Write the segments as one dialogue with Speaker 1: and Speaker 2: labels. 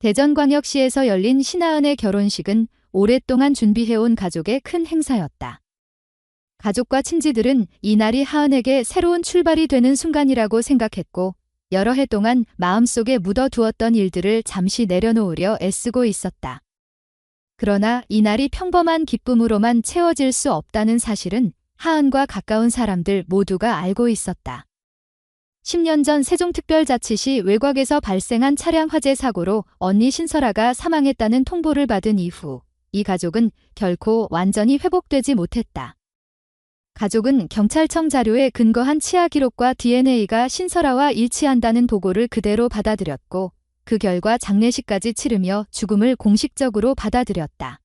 Speaker 1: 대전광역시에서 열린 신하은의 결혼식은 오랫동안 준비해온 가족의 큰 행사였다. 가족과 친지들은 이날이 하은에게 새로운 출발이 되는 순간이라고 생각했고 여러 해 동안 마음속에 묻어두었던 일들을 잠시 내려놓으려 애쓰고 있었다. 그러나 이날이 평범한 기쁨으로만 채워질 수 없다는 사실은 하은과 가까운 사람들 모두가 알고 있었다. 10년 전 세종특별자치시 외곽에서 발생한 차량 화재 사고로 언니 신설아가 사망했다는 통보를 받은 이후 이 가족은 결코 완전히 회복되지 못했다. 가족은 경찰청 자료에 근거한 치아 기록과 DNA가 신설아와 일치한다는 보고를 그대로 받아들였고 그 결과 장례식까지 치르며 죽음을 공식적으로 받아들였다.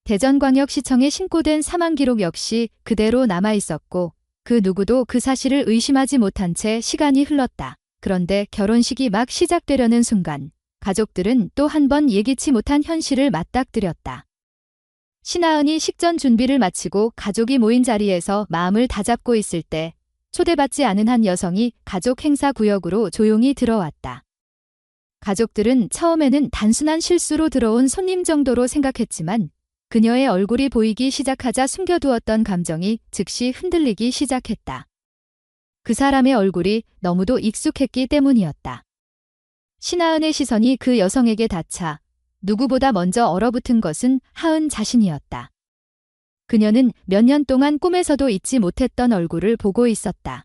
Speaker 1: 대전광역시청에 신고된 사망 기록 역시 그대로 남아있었고 그 누구도 그 사실을 의심하지 못한 채 시간이 흘렀다. 그런데 결혼식이 막 시작되려는 순간 가족들은 또 한 번 예기치 못한 현실을 맞닥뜨렸다. 신하은이 식전 준비를 마치고 가족이 모인 자리에서 마음을 다잡고 있을 때 초대받지 않은 한 여성이 가족 행사 구역으로 조용히 들어왔다. 가족들은 처음에는 단순한 실수로 들어온 손님 정도로 생각했지만 그녀의 얼굴이 보이기 시작하자 숨겨두었던 감정이 즉시 흔들리기 시작했다. 그 사람의 얼굴이 너무도 익숙했기 때문이었다. 신하은의 시선이 그 여성에게 닿자 누구보다 먼저 얼어붙은 것은 하은 자신이었다. 그녀는 몇 년 동안 꿈에서도 잊지 못했던 얼굴을 보고 있었다.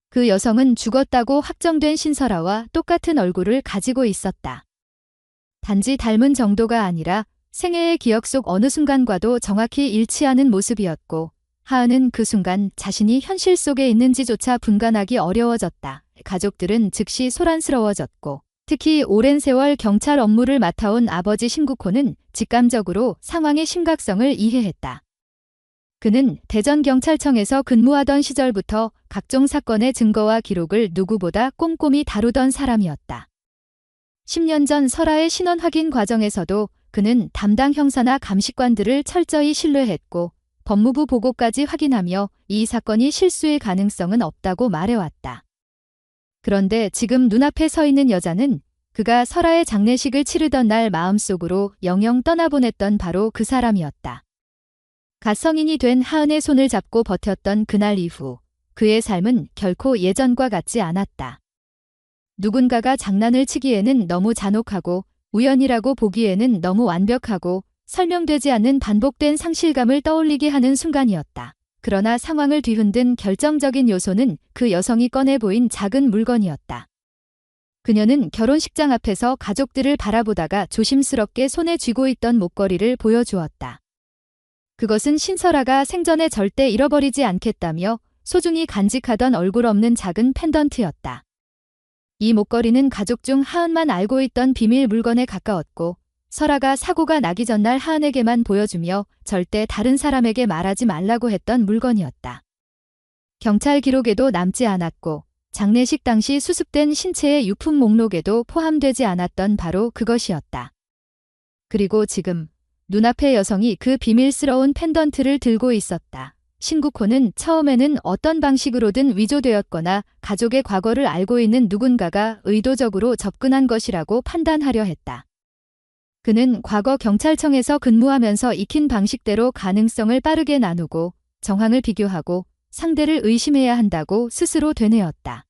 Speaker 1: 그 여성은 죽었다고 확정된 신설아와 똑같은 얼굴을 가지고 있었다. 단지 닮은 정도가 아니라 생애의 기억 속 어느 순간과도 정확히 일치하는 모습이었고 하은은 그 순간 자신이 현실 속에 있는지조차 분간하기 어려워졌다. 가족들은 즉시 소란스러워졌고 특히 오랜 세월 경찰 업무를 맡아온 아버지 신국호는 직감적으로 상황의 심각성을 이해했다. 그는 대전경찰청에서 근무하던 시절부터 각종 사건의 증거와 기록을 누구보다 꼼꼼히 다루던 사람이었다. 10년 전 설아의 신원 확인 과정에서도 그는 담당 형사나 감식관들을 철저히 신뢰했고 법무부 보고까지 확인하며 이 사건이 실수의 가능성은 없다고 말해왔다. 그런데 지금 눈앞에 서 있는 여자는 그가 설아의 장례식을 치르던 날 마음속으로 영영 떠나보냈던 바로 그 사람이었다. 갓 성인이 된 하은의 손을 잡고 버텼던 그날 이후 그의 삶은 결코 예전과 같지 않았다. 누군가가 장난을 치기에는 너무 잔혹하고 우연이라고 보기에는 너무 완벽하고 설명되지 않는 반복된 상실감을 떠올리게 하는 순간이었다. 그러나 상황을 뒤흔든 결정적인 요소는 그 여성이 꺼내 보인 작은 물건이었다. 그녀는 결혼식장 앞에서 가족들을 바라보다가 조심스럽게 손에 쥐고 있던 목걸이를 보여주었다. 그것은 신설아가 생전에 절대 잃어버리지 않겠다며 소중히 간직하던 얼굴 없는 작은 펜던트였다. 이 목걸이는 가족 중 하은만 알고 있던 비밀 물건에 가까웠고 설아가 사고가 나기 전날 하은에게만 보여주며 절대 다른 사람에게 말하지 말라고 했던 물건이었다. 경찰 기록에도 남지 않았고 장례식 당시 수습된 신체의 유품 목록에도 포함되지 않았던 바로 그것이었다. 그리고 지금 눈앞의 여성이 그 비밀스러운 펜던트를 들고 있었다. 신국호는 처음에는 어떤 방식으로든 위조되었거나 가족의 과거를 알고 있는 누군가가 의도적으로 접근한 것이라고 판단하려 했다. 그는 과거 경찰청에서 근무하면서 익힌 방식대로 가능성을 빠르게 나누고 정황을 비교하고 상대를 의심해야 한다고 스스로 되뇌었다.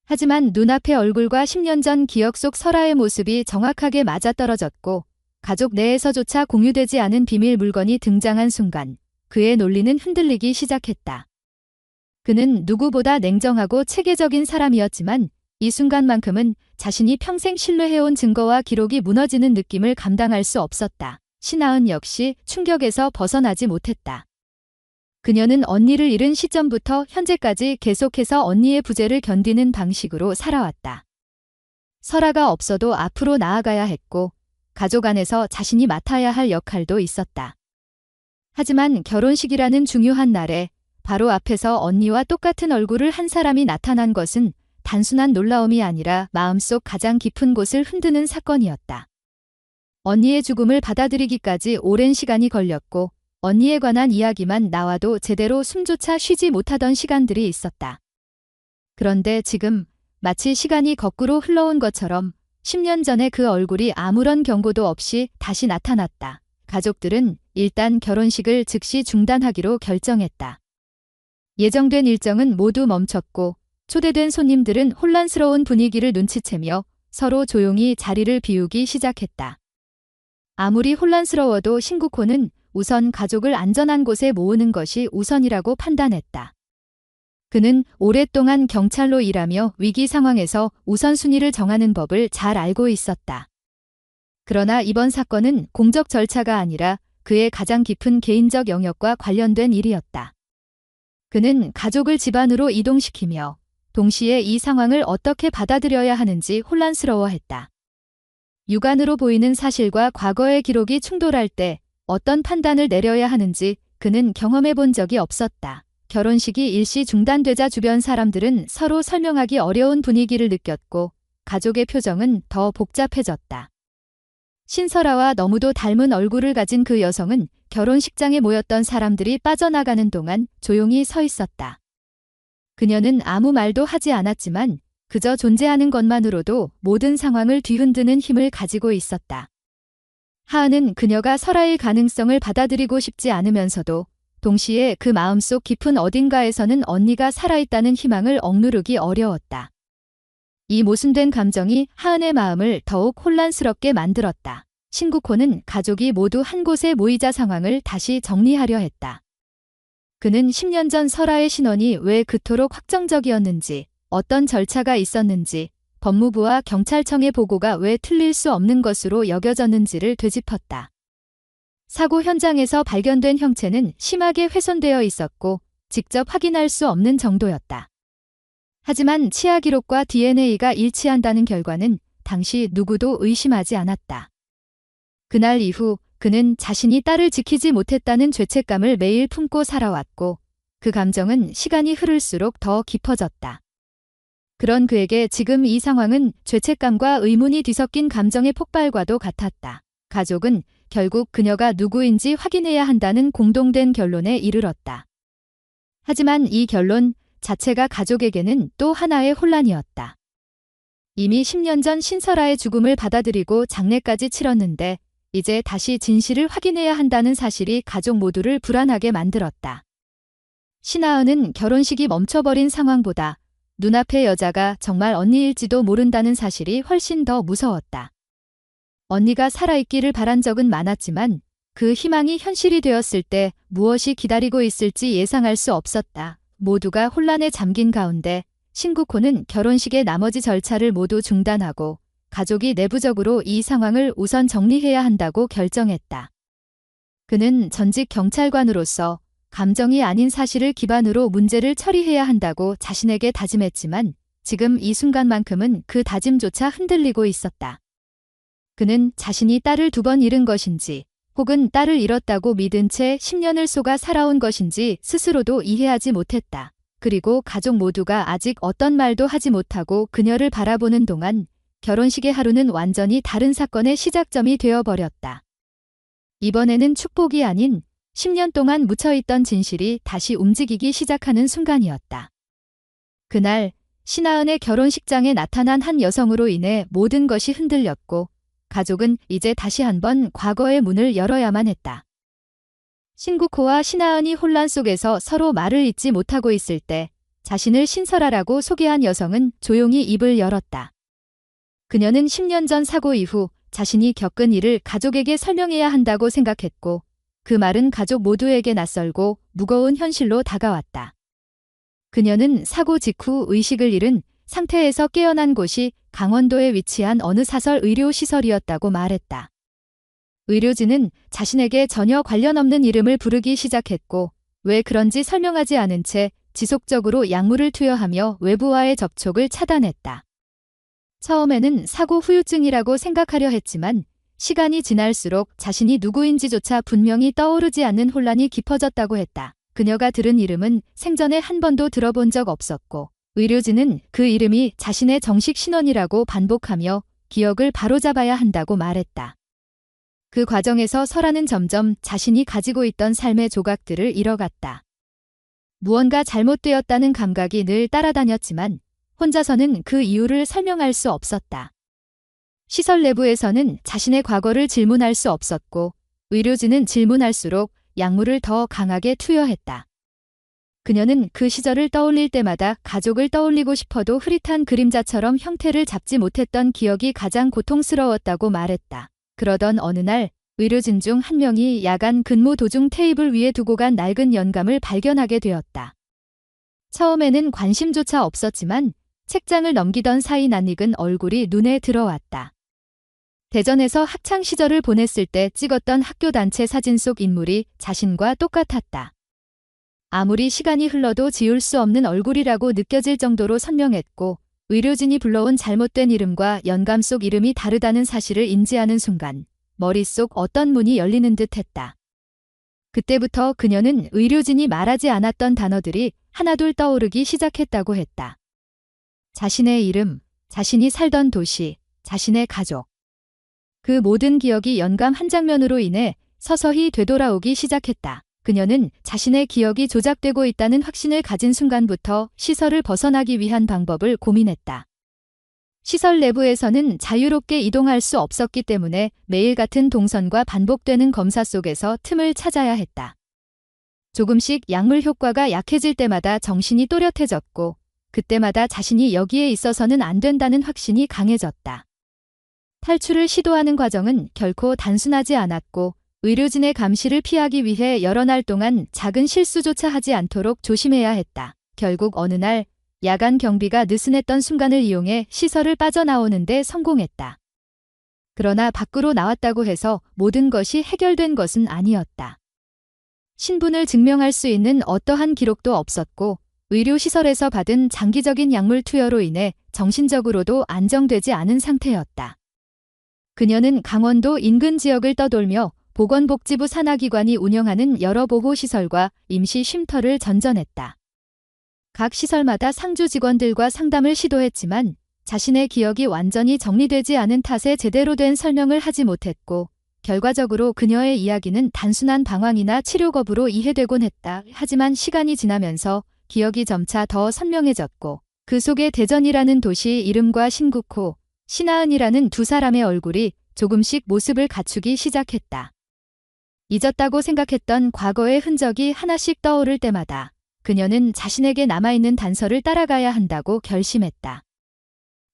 Speaker 1: 하지만 눈앞의 얼굴과 10년 전 기억 속 설아의 모습이 정확하게 맞아떨어졌고 가족 내에서조차 공유되지 않은 비밀 물건이 등장한 순간 그의 논리는 흔들리기 시작했다. 그는 누구보다 냉정하고 체계적인 사람이었지만 이 순간만큼은 자신이 평생 신뢰해온 증거와 기록이 무너지는 느낌을 감당할 수 없었다. 신하은 역시 충격에서 벗어나지 못했다. 그녀는 언니를 잃은 시점부터 현재까지 계속해서 언니의 부재를 견디는 방식으로 살아왔다. 설아가 없어도 앞으로 나아가야 했고 가족 안에서 자신이 맡아야 할 역할도 있었다. 하지만 결혼식이라는 중요한 날에 바로 앞에서 언니와 똑같은 얼굴을 한 사람이 나타난 것은 단순한 놀라움이 아니라 마음속 가장 깊은 곳을 흔드는 사건이었다. 언니의 죽음을 받아들이기까지 오랜 시간이 걸렸고 언니에 관한 이야기만 나와도 제대로 숨조차 쉬지 못하던 시간들이 있었다. 그런데 지금 마치 시간이 거꾸로 흘러온 것처럼 10년 전에 그 얼굴이 아무런 경고도 없이 다시 나타났다. 가족들은 일단 결혼식을 즉시 중단하기로 결정했다. 예정된 일정은 모두 멈췄고 초대된 손님들은 혼란스러운 분위기를 눈치채며 서로 조용히 자리를 비우기 시작했다. 아무리 혼란스러워도 신국호는 우선 가족을 안전한 곳에 모으는 것이 우선이라고 판단했다. 그는 오랫동안 경찰로 일하며 위기 상황에서 우선순위를 정하는 법을 잘 알고 있었다. 그러나 이번 사건은 공적 절차가 아니라 그의 가장 깊은 개인적 영역과 관련된 일이었다. 그는 가족을 집안으로 이동시키며 동시에 이 상황을 어떻게 받아들여야 하는지 혼란스러워했다. 육안으로 보이는 사실과 과거의 기록이 충돌할 때 어떤 판단을 내려야 하는지 그는 경험해 본 적이 없었다. 결혼식이 일시 중단되자 주변 사람들은 서로 설명하기 어려운 분위기를 느꼈고 가족의 표정은 더 복잡해졌다. 신설아와 너무도 닮은 얼굴을 가진 그 여성은 결혼식장에 모였던 사람들이 빠져나가는 동안 조용히 서 있었다. 그녀는 아무 말도 하지 않았지만 그저 존재하는 것만으로도 모든 상황을 뒤흔드는 힘을 가지고 있었다. 하은은 그녀가 설아의 가능성을 받아들이고 싶지 않으면서도 동시에 그 마음속 깊은 어딘가에서는 언니가 살아있다는 희망을 억누르기 어려웠다. 이 모순된 감정이 하은의 마음을 더욱 혼란스럽게 만들었다. 신국호는 가족이 모두 한 곳에 모이자 상황을 다시 정리하려 했다. 그는 10년 전 설아의 신원이 왜 그토록 확정적이었는지, 어떤 절차가 있었는지, 법무부와 경찰청의 보고가 왜 틀릴 수 없는 것으로 여겨졌는지를 되짚었다. 사고 현장에서 발견된 형체는 심하게 훼손되어 있었고 직접 확인할 수 없는 정도였다. 하지만 치아 기록과 DNA가 일치한다는 결과는 당시 누구도 의심하지 않았다. 그날 이후 그는 자신이 딸을 지키지 못했다는 죄책감을 매일 품고 살아왔고 그 감정은 시간이 흐를수록 더 깊어졌다. 그런 그에게 지금 이 상황은 죄책감과 의문이 뒤섞인 감정의 폭발과도 같았다. 가족은 결국 그녀가 누구인지 확인해야 한다는 공동된 결론에 이르렀다. 하지만 이 결론 자체가 가족에게는 또 하나의 혼란이었다. 이미 10년 전 신설아의 죽음을 받아들이고 장례까지 치렀는데 이제 다시 진실을 확인해야 한다는 사실이 가족 모두를 불안하게 만들었다. 신하은은 결혼식이 멈춰버린 상황보다 눈앞의 여자가 정말 언니일지도 모른다는 사실이 훨씬 더 무서웠다. 언니가 살아있기를 바란 적은 많았지만 그 희망이 현실이 되었을 때 무엇이 기다리고 있을지 예상할 수 없었다. 모두가 혼란에 잠긴 가운데 신국호는 결혼식의 나머지 절차를 모두 중단하고 가족이 내부적으로 이 상황을 우선 정리해야 한다고 결정했다. 그는 전직 경찰관으로서 감정이 아닌 사실을 기반으로 문제를 처리해야 한다고 자신에게 다짐했지만 지금 이 순간만큼은 그 다짐조차 흔들리고 있었다. 그는 자신이 딸을 2번 잃은 것인지 혹은 딸을 잃었다고 믿은 채 10년을 속아 살아온 것인지 스스로도 이해하지 못했다. 그리고 가족 모두가 아직 어떤 말도 하지 못하고 그녀를 바라보는 동안 결혼식의 하루는 완전히 다른 사건의 시작점이 되어버렸다. 이번에는 축복이 아닌 10년 동안 묻혀있던 진실이 다시 움직이기 시작하는 순간이었다. 그날 신하은의 결혼식장에 나타난 한 여성으로 인해 모든 것이 흔들렸고 가족은 이제 다시 한번 과거의 문을 열어야만 했다. 신국호와 신하은이 혼란 속에서 서로 말을 잇지 못하고 있을 때 자신을 신설아라고 소개한 여성은 조용히 입을 열었다. 그녀는 10년 전 사고 이후 자신이 겪은 일을 가족에게 설명해야 한다고 생각했고 그 말은 가족 모두에게 낯설고 무거운 현실로 다가왔다. 그녀는 사고 직후 의식을 잃은 상태에서 깨어난 곳이 강원도에 위치한 어느 사설 의료시설이었다고 말했다. 의료진은 자신에게 전혀 관련 없는 이름을 부르기 시작했고 왜 그런지 설명하지 않은 채 지속적으로 약물을 투여하며 외부와의 접촉을 차단했다. 처음에는 사고 후유증이라고 생각하려 했지만 시간이 지날수록 자신이 누구인지조차 분명히 떠오르지 않는 혼란이 깊어졌다고 했다. 그녀가 들은 이름은 생전에 한 번도 들어본 적 없었고 의료진은 그 이름이 자신의 정식 신원이라고 반복하며 기억을 바로잡아야 한다고 말했다. 그 과정에서 설아는 점점 자신이 가지고 있던 삶의 조각들을 잃어갔다. 무언가 잘못되었다는 감각이 늘 따라다녔지만 혼자서는 그 이유를 설명할 수 없었다. 시설 내부에서는 자신의 과거를 질문할 수 없었고 의료진은 질문할수록 약물을 더 강하게 투여했다. 그녀는 그 시절을 떠올릴 때마다 가족을 떠올리고 싶어도 흐릿한 그림자처럼 형태를 잡지 못했던 기억이 가장 고통스러웠다고 말했다. 그러던 어느 날 의료진 중 한 명이 야간 근무 도중 테이블 위에 두고 간 낡은 연감을 발견하게 되었다. 처음에는 관심조차 없었지만 책장을 넘기던 사이 낯익은 얼굴이 눈에 들어왔다. 대전에서 학창 시절을 보냈을 때 찍었던 학교 단체 사진 속 인물이 자신과 똑같았다. 아무리 시간이 흘러도 지울 수 없는 얼굴이라고 느껴질 정도로 선명했고 의료진이 불러온 잘못된 이름과 연감 속 이름이 다르다는 사실을 인지하는 순간 머릿속 어떤 문이 열리는 듯 했다. 그때부터 그녀는 의료진이 말하지 않았던 단어들이 하나둘 떠오르기 시작했다고 했다. 자신의 이름, 자신이 살던 도시, 자신의 가족. 그 모든 기억이 연감 한 장면으로 인해 서서히 되돌아오기 시작했다. 그녀는 자신의 기억이 조작되고 있다는 확신을 가진 순간부터 시설을 벗어나기 위한 방법을 고민했다. 시설 내부에서는 자유롭게 이동할 수 없었기 때문에 매일 같은 동선과 반복되는 검사 속에서 틈을 찾아야 했다. 조금씩 약물 효과가 약해질 때마다 정신이 또렷해졌고 그때마다 자신이 여기에 있어서는 안 된다는 확신이 강해졌다. 탈출을 시도하는 과정은 결코 단순하지 않았고 의료진의 감시를 피하기 위해 여러 날 동안 작은 실수조차 하지 않도록 조심해야 했다. 결국 어느 날 야간 경비가 느슨했던 순간을 이용해 시설을 빠져나오는 데 성공했다. 그러나 밖으로 나왔다고 해서 모든 것이 해결된 것은 아니었다. 신분을 증명할 수 있는 어떠한 기록도 없었고 의료시설에서 받은 장기적인 약물 투여로 인해 정신적으로도 안정되지 않은 상태였다. 그녀는 강원도 인근 지역을 떠돌며 보건복지부 산하기관이 운영하는 여러 보호시설과 임시 쉼터를 전전했다. 각 시설마다 상주 직원들과 상담을 시도했지만 자신의 기억이 완전히 정리되지 않은 탓에 제대로 된 설명을 하지 못했고 결과적으로 그녀의 이야기는 단순한 방황이나 치료 거부로 이해되곤 했다. 하지만 시간이 지나면서 기억이 점차 더 선명해졌고 그 속에 대전이라는 도시 이름과 신국호, 신하은이라는 두 사람의 얼굴이 조금씩 모습을 갖추기 시작했다. 잊었다고 생각했던 과거의 흔적이 하나씩 떠오를 때마다 그녀는 자신에게 남아있는 단서를 따라가야 한다고 결심했다.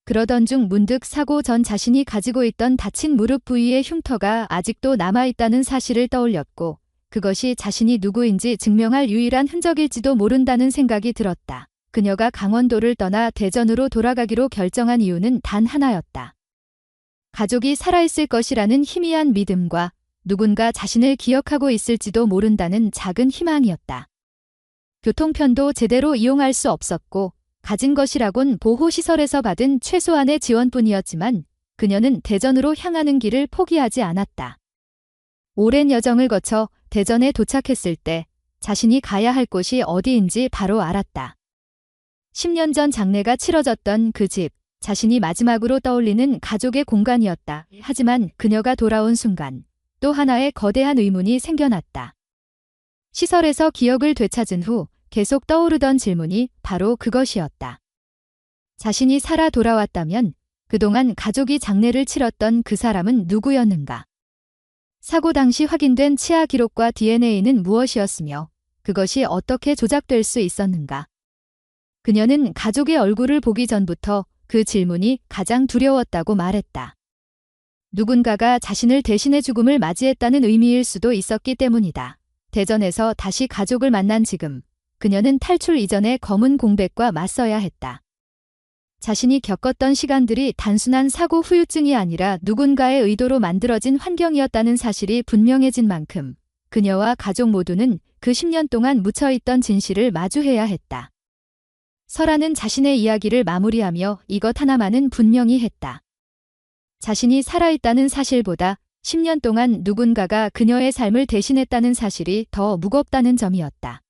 Speaker 1: 그러던 중 문득 사고 전 자신이 가지고 있던 다친 무릎 부위의 흉터가 아직도 남아있다는 사실을 떠올렸고 그것이 자신이 누구인지 증명할 유일한 흔적일지도 모른다는 생각이 들었다. 그녀가 강원도를 떠나 대전으로 돌아가기로 결정한 이유는 단 하나였다. 가족이 살아있을 것이라는 희미한 믿음과 누군가 자신을 기억하고 있을지도 모른다는 작은 희망이었다. 교통편도 제대로 이용할 수 없었고 가진 것이라곤 보호시설에서 받은 최소한의 지원뿐이었지만 그녀는 대전으로 향하는 길을 포기하지 않았다. 오랜 여정을 거쳐 대전에 도착했을 때 자신이 가야 할 곳이 어디인지 바로 알았다. 10년 전 장례가 치러졌던 그 집, 자신이 마지막으로 떠올리는 가족의 공간이었다. 하지만 그녀가 돌아온 순간 또 하나의 거대한 의문이 생겨났다. 시설에서 기억을 되찾은 후 계속 떠오르던 질문이 바로 그것이었다. 자신이 살아 돌아왔다면 그동안 가족이 장례를 치렀던 그 사람은 누구였는가? 사고 당시 확인된 치아 기록과 DNA는 무엇이었으며 그것이 어떻게 조작될 수 있었는가? 그녀는 가족의 얼굴을 보기 전부터 그 질문이 가장 두려웠다고 말했다. 누군가가 자신을 대신해 죽음을 맞이했다는 의미일 수도 있었기 때문이다. 대전에서 다시 가족을 만난 지금 그녀는 탈출 이전의 검은 공백과 맞서야 했다. 자신이 겪었던 시간들이 단순한 사고 후유증이 아니라 누군가의 의도로 만들어진 환경이었다는 사실이 분명해진 만큼 그녀와 가족 모두는 그 10년 동안 묻혀있던 진실을 마주해야 했다. 설아는 자신의 이야기를 마무리하며 이것 하나만은 분명히 했다. 자신이 살아있다는 사실보다 10년 동안 누군가가 그녀의 삶을 대신했다는 사실이 더 무겁다는 점이었다.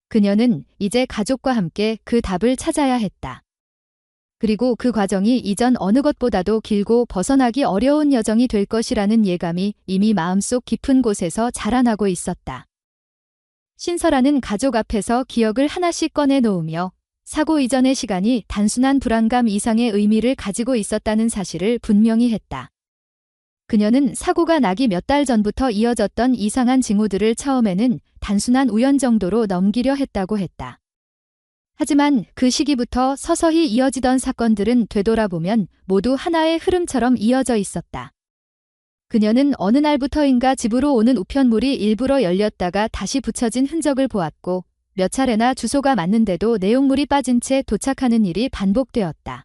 Speaker 1: 그녀는 이제 가족과 함께 그 답을 찾아야 했다. 그리고 그 과정이 이전 어느 것보다도 길고 벗어나기 어려운 여정이 될 것이라는 예감이 이미 마음속 깊은 곳에서 자라나고 있었다. 신설아는 가족 앞에서 기억을 하나씩 꺼내 놓으며 사고 이전의 시간이 단순한 불안감 이상의 의미를 가지고 있었다는 사실을 분명히 했다. 그녀는 사고가 나기 몇 달 전부터 이어졌던 이상한 징후들을 처음에는 단순한 우연 정도로 넘기려 했다고 했다. 하지만 그 시기부터 서서히 이어지던 사건들은 되돌아보면 모두 하나의 흐름처럼 이어져 있었다. 그녀는 어느 날부터인가 집으로 오는 우편물이 일부러 열렸다가 다시 붙여진 흔적을 보았고 몇 차례나 주소가 맞는데도 내용물이 빠진 채 도착하는 일이 반복되었다.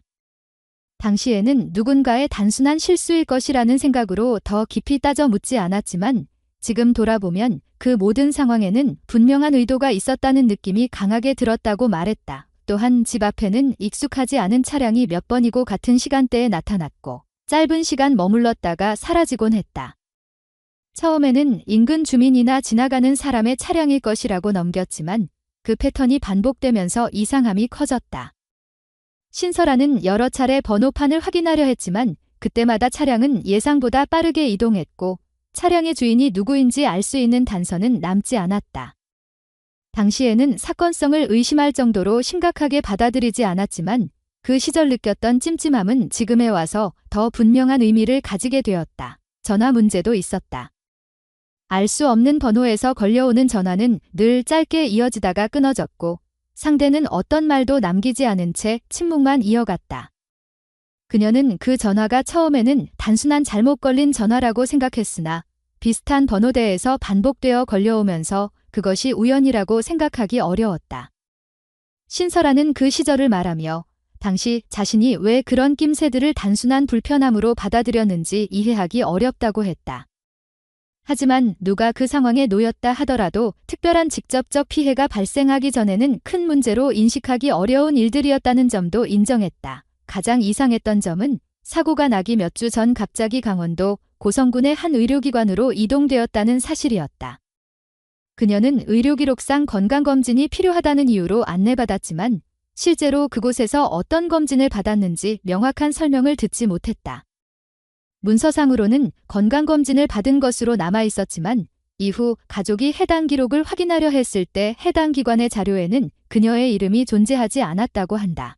Speaker 1: 당시에는 누군가의 단순한 실수일 것이라는 생각으로 더 깊이 따져 묻지 않았지만 지금 돌아보면 그 모든 상황에는 분명한 의도가 있었다는 느낌이 강하게 들었다고 말했다. 또한 집 앞에는 익숙하지 않은 차량이 몇 번이고 같은 시간대에 나타났고 짧은 시간 머물렀다가 사라지곤 했다. 처음에는 인근 주민이나 지나가는 사람의 차량일 것이라고 넘겼지만 그 패턴이 반복되면서 이상함이 커졌다. 신설아는 여러 차례 번호판을 확인하려 했지만 그때마다 차량은 예상보다 빠르게 이동했고 차량의 주인이 누구인지 알 수 있는 단서는 남지 않았다. 당시에는 사건성을 의심할 정도로 심각하게 받아들이지 않았지만 그 시절 느꼈던 찜찜함은 지금에 와서 더 분명한 의미를 가지게 되었다. 전화 문제도 있었다. 알 수 없는 번호에서 걸려오는 전화는 늘 짧게 이어지다가 끊어졌고 상대는 어떤 말도 남기지 않은 채 침묵만 이어갔다. 그녀는 그 전화가 처음에는 단순한 잘못 걸린 전화라고 생각했으나 비슷한 번호대에서 반복되어 걸려오면서 그것이 우연이라고 생각하기 어려웠다. 신설아는 그 시절을 말하며 당시 자신이 왜 그런 낌새들을 단순한 불편함으로 받아들였는지 이해하기 어렵다고 했다. 하지만 누가 그 상황에 놓였다 하더라도 특별한 직접적 피해가 발생하기 전에는 큰 문제로 인식하기 어려운 일들이었다는 점도 인정했다. 가장 이상했던 점은 사고가 나기 몇 주 전 갑자기 강원도 고성군의 한 의료기관으로 이동되었다는 사실이었다. 그녀는 의료기록상 건강검진이 필요하다는 이유로 안내받았지만 실제로 그곳에서 어떤 검진을 받았는지 명확한 설명을 듣지 못했다. 문서상으로는 건강검진을 받은 것으로 남아 있었지만 이후 가족이 해당 기록을 확인하려 했을 때 해당 기관의 자료에는 그녀의 이름이 존재하지 않았다고 한다.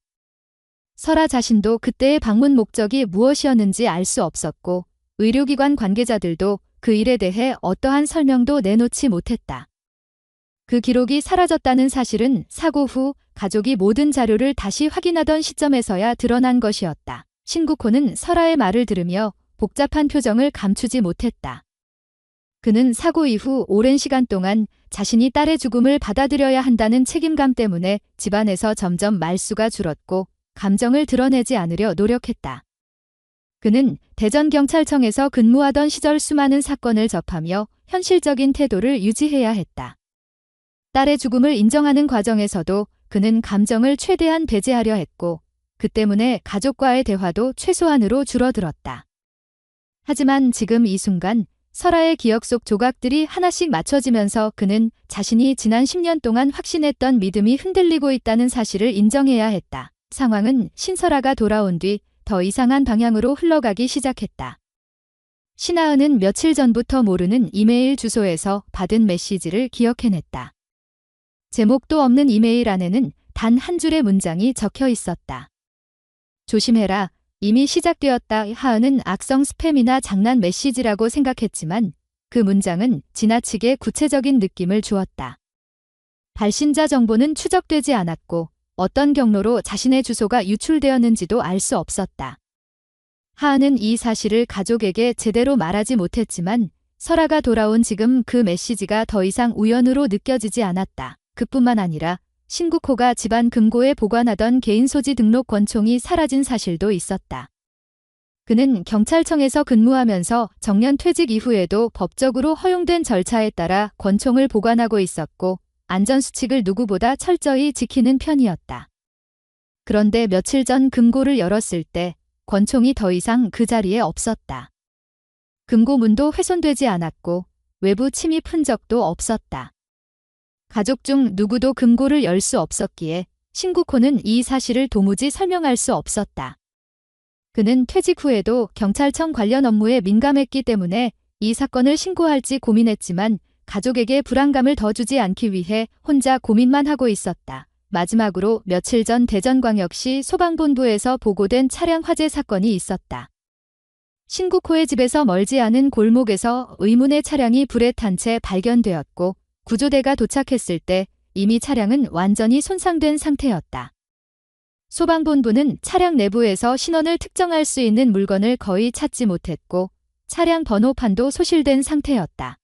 Speaker 1: 설아 자신도 그때의 방문 목적이 무엇이었는지 알 수 없었고 의료기관 관계자들도 그 일에 대해 어떠한 설명도 내놓지 못했다. 그 기록이 사라졌다는 사실은 사고 후 가족이 모든 자료를 다시 확인하던 시점에서야 드러난 것이었다. 신국호는 설아의 말을 들으며 복잡한 표정을 감추지 못했다. 그는 사고 이후 오랜 시간 동안 자신이 딸의 죽음을 받아들여야 한다는 책임감 때문에 집안에서 점점 말수가 줄었고 감정을 드러내지 않으려 노력했다. 그는 대전경찰청에서 근무하던 시절 수많은 사건을 접하며 현실적인 태도를 유지해야 했다. 딸의 죽음을 인정하는 과정에서도 그는 감정을 최대한 배제하려 했고 그 때문에 가족과의 대화도 최소한으로 줄어들었다. 하지만 지금 이 순간 설아의 기억 속 조각들이 하나씩 맞춰지면서 그는 자신이 지난 10년 동안 확신했던 믿음이 흔들리고 있다는 사실을 인정해야 했다. 상황은 신설아가 돌아온 뒤 더 이상한 방향으로 흘러가기 시작했다. 신하은은 며칠 전부터 모르는 이메일 주소에서 받은 메시지를 기억해냈다. 제목도 없는 이메일 안에는 단 한 줄의 문장이 적혀 있었다. 조심해라. 이미 시작되었다. 하은은 악성 스팸이나 장난 메시지라고 생각했지만 그 문장은 지나치게 구체적인 느낌을 주었다. 발신자 정보는 추적되지 않았고 어떤 경로로 자신의 주소가 유출되었는지도 알 수 없었다. 하은은 이 사실을 가족에게 제대로 말하지 못했지만 설아가 돌아온 지금 그 메시지가 더 이상 우연으로 느껴지지 않았다. 그뿐만 아니라 신국호가 집안 금고에 보관하던 개인소지 등록 권총이 사라진 사실도 있었다. 그는 경찰청에서 근무하면서 정년 퇴직 이후에도 법적으로 허용된 절차에 따라 권총을 보관하고 있었고 안전수칙을 누구보다 철저히 지키는 편이었다. 그런데 며칠 전 금고를 열었을 때 권총이 더 이상 그 자리에 없었다. 금고 문도 훼손되지 않았고 외부 침입 흔적도 없었다. 가족 중 누구도 금고를 열 수 없었기에 신국호는 이 사실을 도무지 설명할 수 없었다. 그는 퇴직 후에도 경찰청 관련 업무에 민감했기 때문에 이 사건을 신고할지 고민했지만 가족에게 불안감을 더 주지 않기 위해 혼자 고민만 하고 있었다. 마지막으로 며칠 전 대전광역시 소방본부에서 보고된 차량 화재 사건이 있었다. 신국호의 집에서 멀지 않은 골목에서 의문의 차량이 불에 탄 채 발견되었고 구조대가 도착했을 때 이미 차량은 완전히 손상된 상태였다. 소방본부는 차량 내부에서 신원을 특정할 수 있는 물건을 거의 찾지 못했고 차량 번호판도 소실된 상태였다.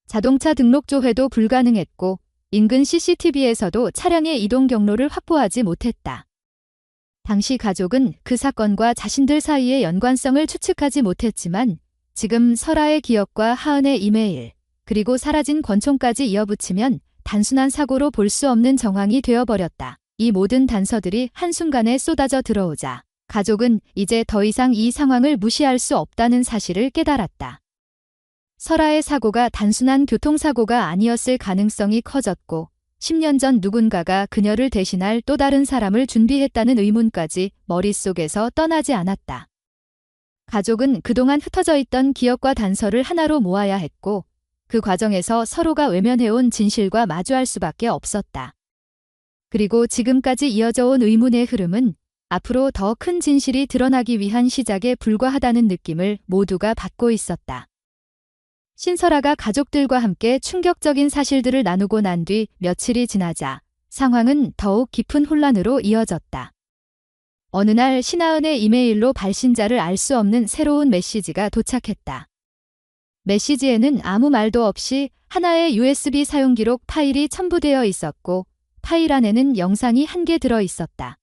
Speaker 1: 자동차 등록 조회도 불가능했고 인근 CCTV에서도 차량의 이동 경로를 확보하지 못했다. 당시 가족은 그 사건과 자신들 사이의 연관성을 추측하지 못했지만 지금 설아의 기억과 하은의 이메일, 그리고 사라진 권총까지 이어붙이면 단순한 사고로 볼 수 없는 정황이 되어버렸다. 이 모든 단서들이 한순간에 쏟아져 들어오자 가족은 이제 더 이상 이 상황을 무시할 수 없다는 사실을 깨달았다. 설아의 사고가 단순한 교통사고가 아니었을 가능성이 커졌고 10년 전 누군가가 그녀를 대신할 또 다른 사람을 준비했다는 의문까지 머릿속에서 떠나지 않았다. 가족은 그동안 흩어져 있던 기억과 단서를 하나로 모아야 했고 그 과정에서 서로가 외면해온 진실과 마주할 수밖에 없었다. 그리고 지금까지 이어져 온 의문의 흐름은 앞으로 더 큰 진실이 드러나기 위한 시작에 불과하다는 느낌을 모두가 받고 있었다. 신설아가 가족들과 함께 충격적인 사실들을 나누고 난 뒤 며칠이 지나자 상황은 더욱 깊은 혼란으로 이어졌다. 어느 날 신하은의 이메일로 발신자를 알 수 없는 새로운 메시지가 도착했다. 메시지에는 아무 말도 없이 하나의 USB 사용 기록 파일이 첨부되어 있었고 파일 안에는 영상이 1개 들어 있었다.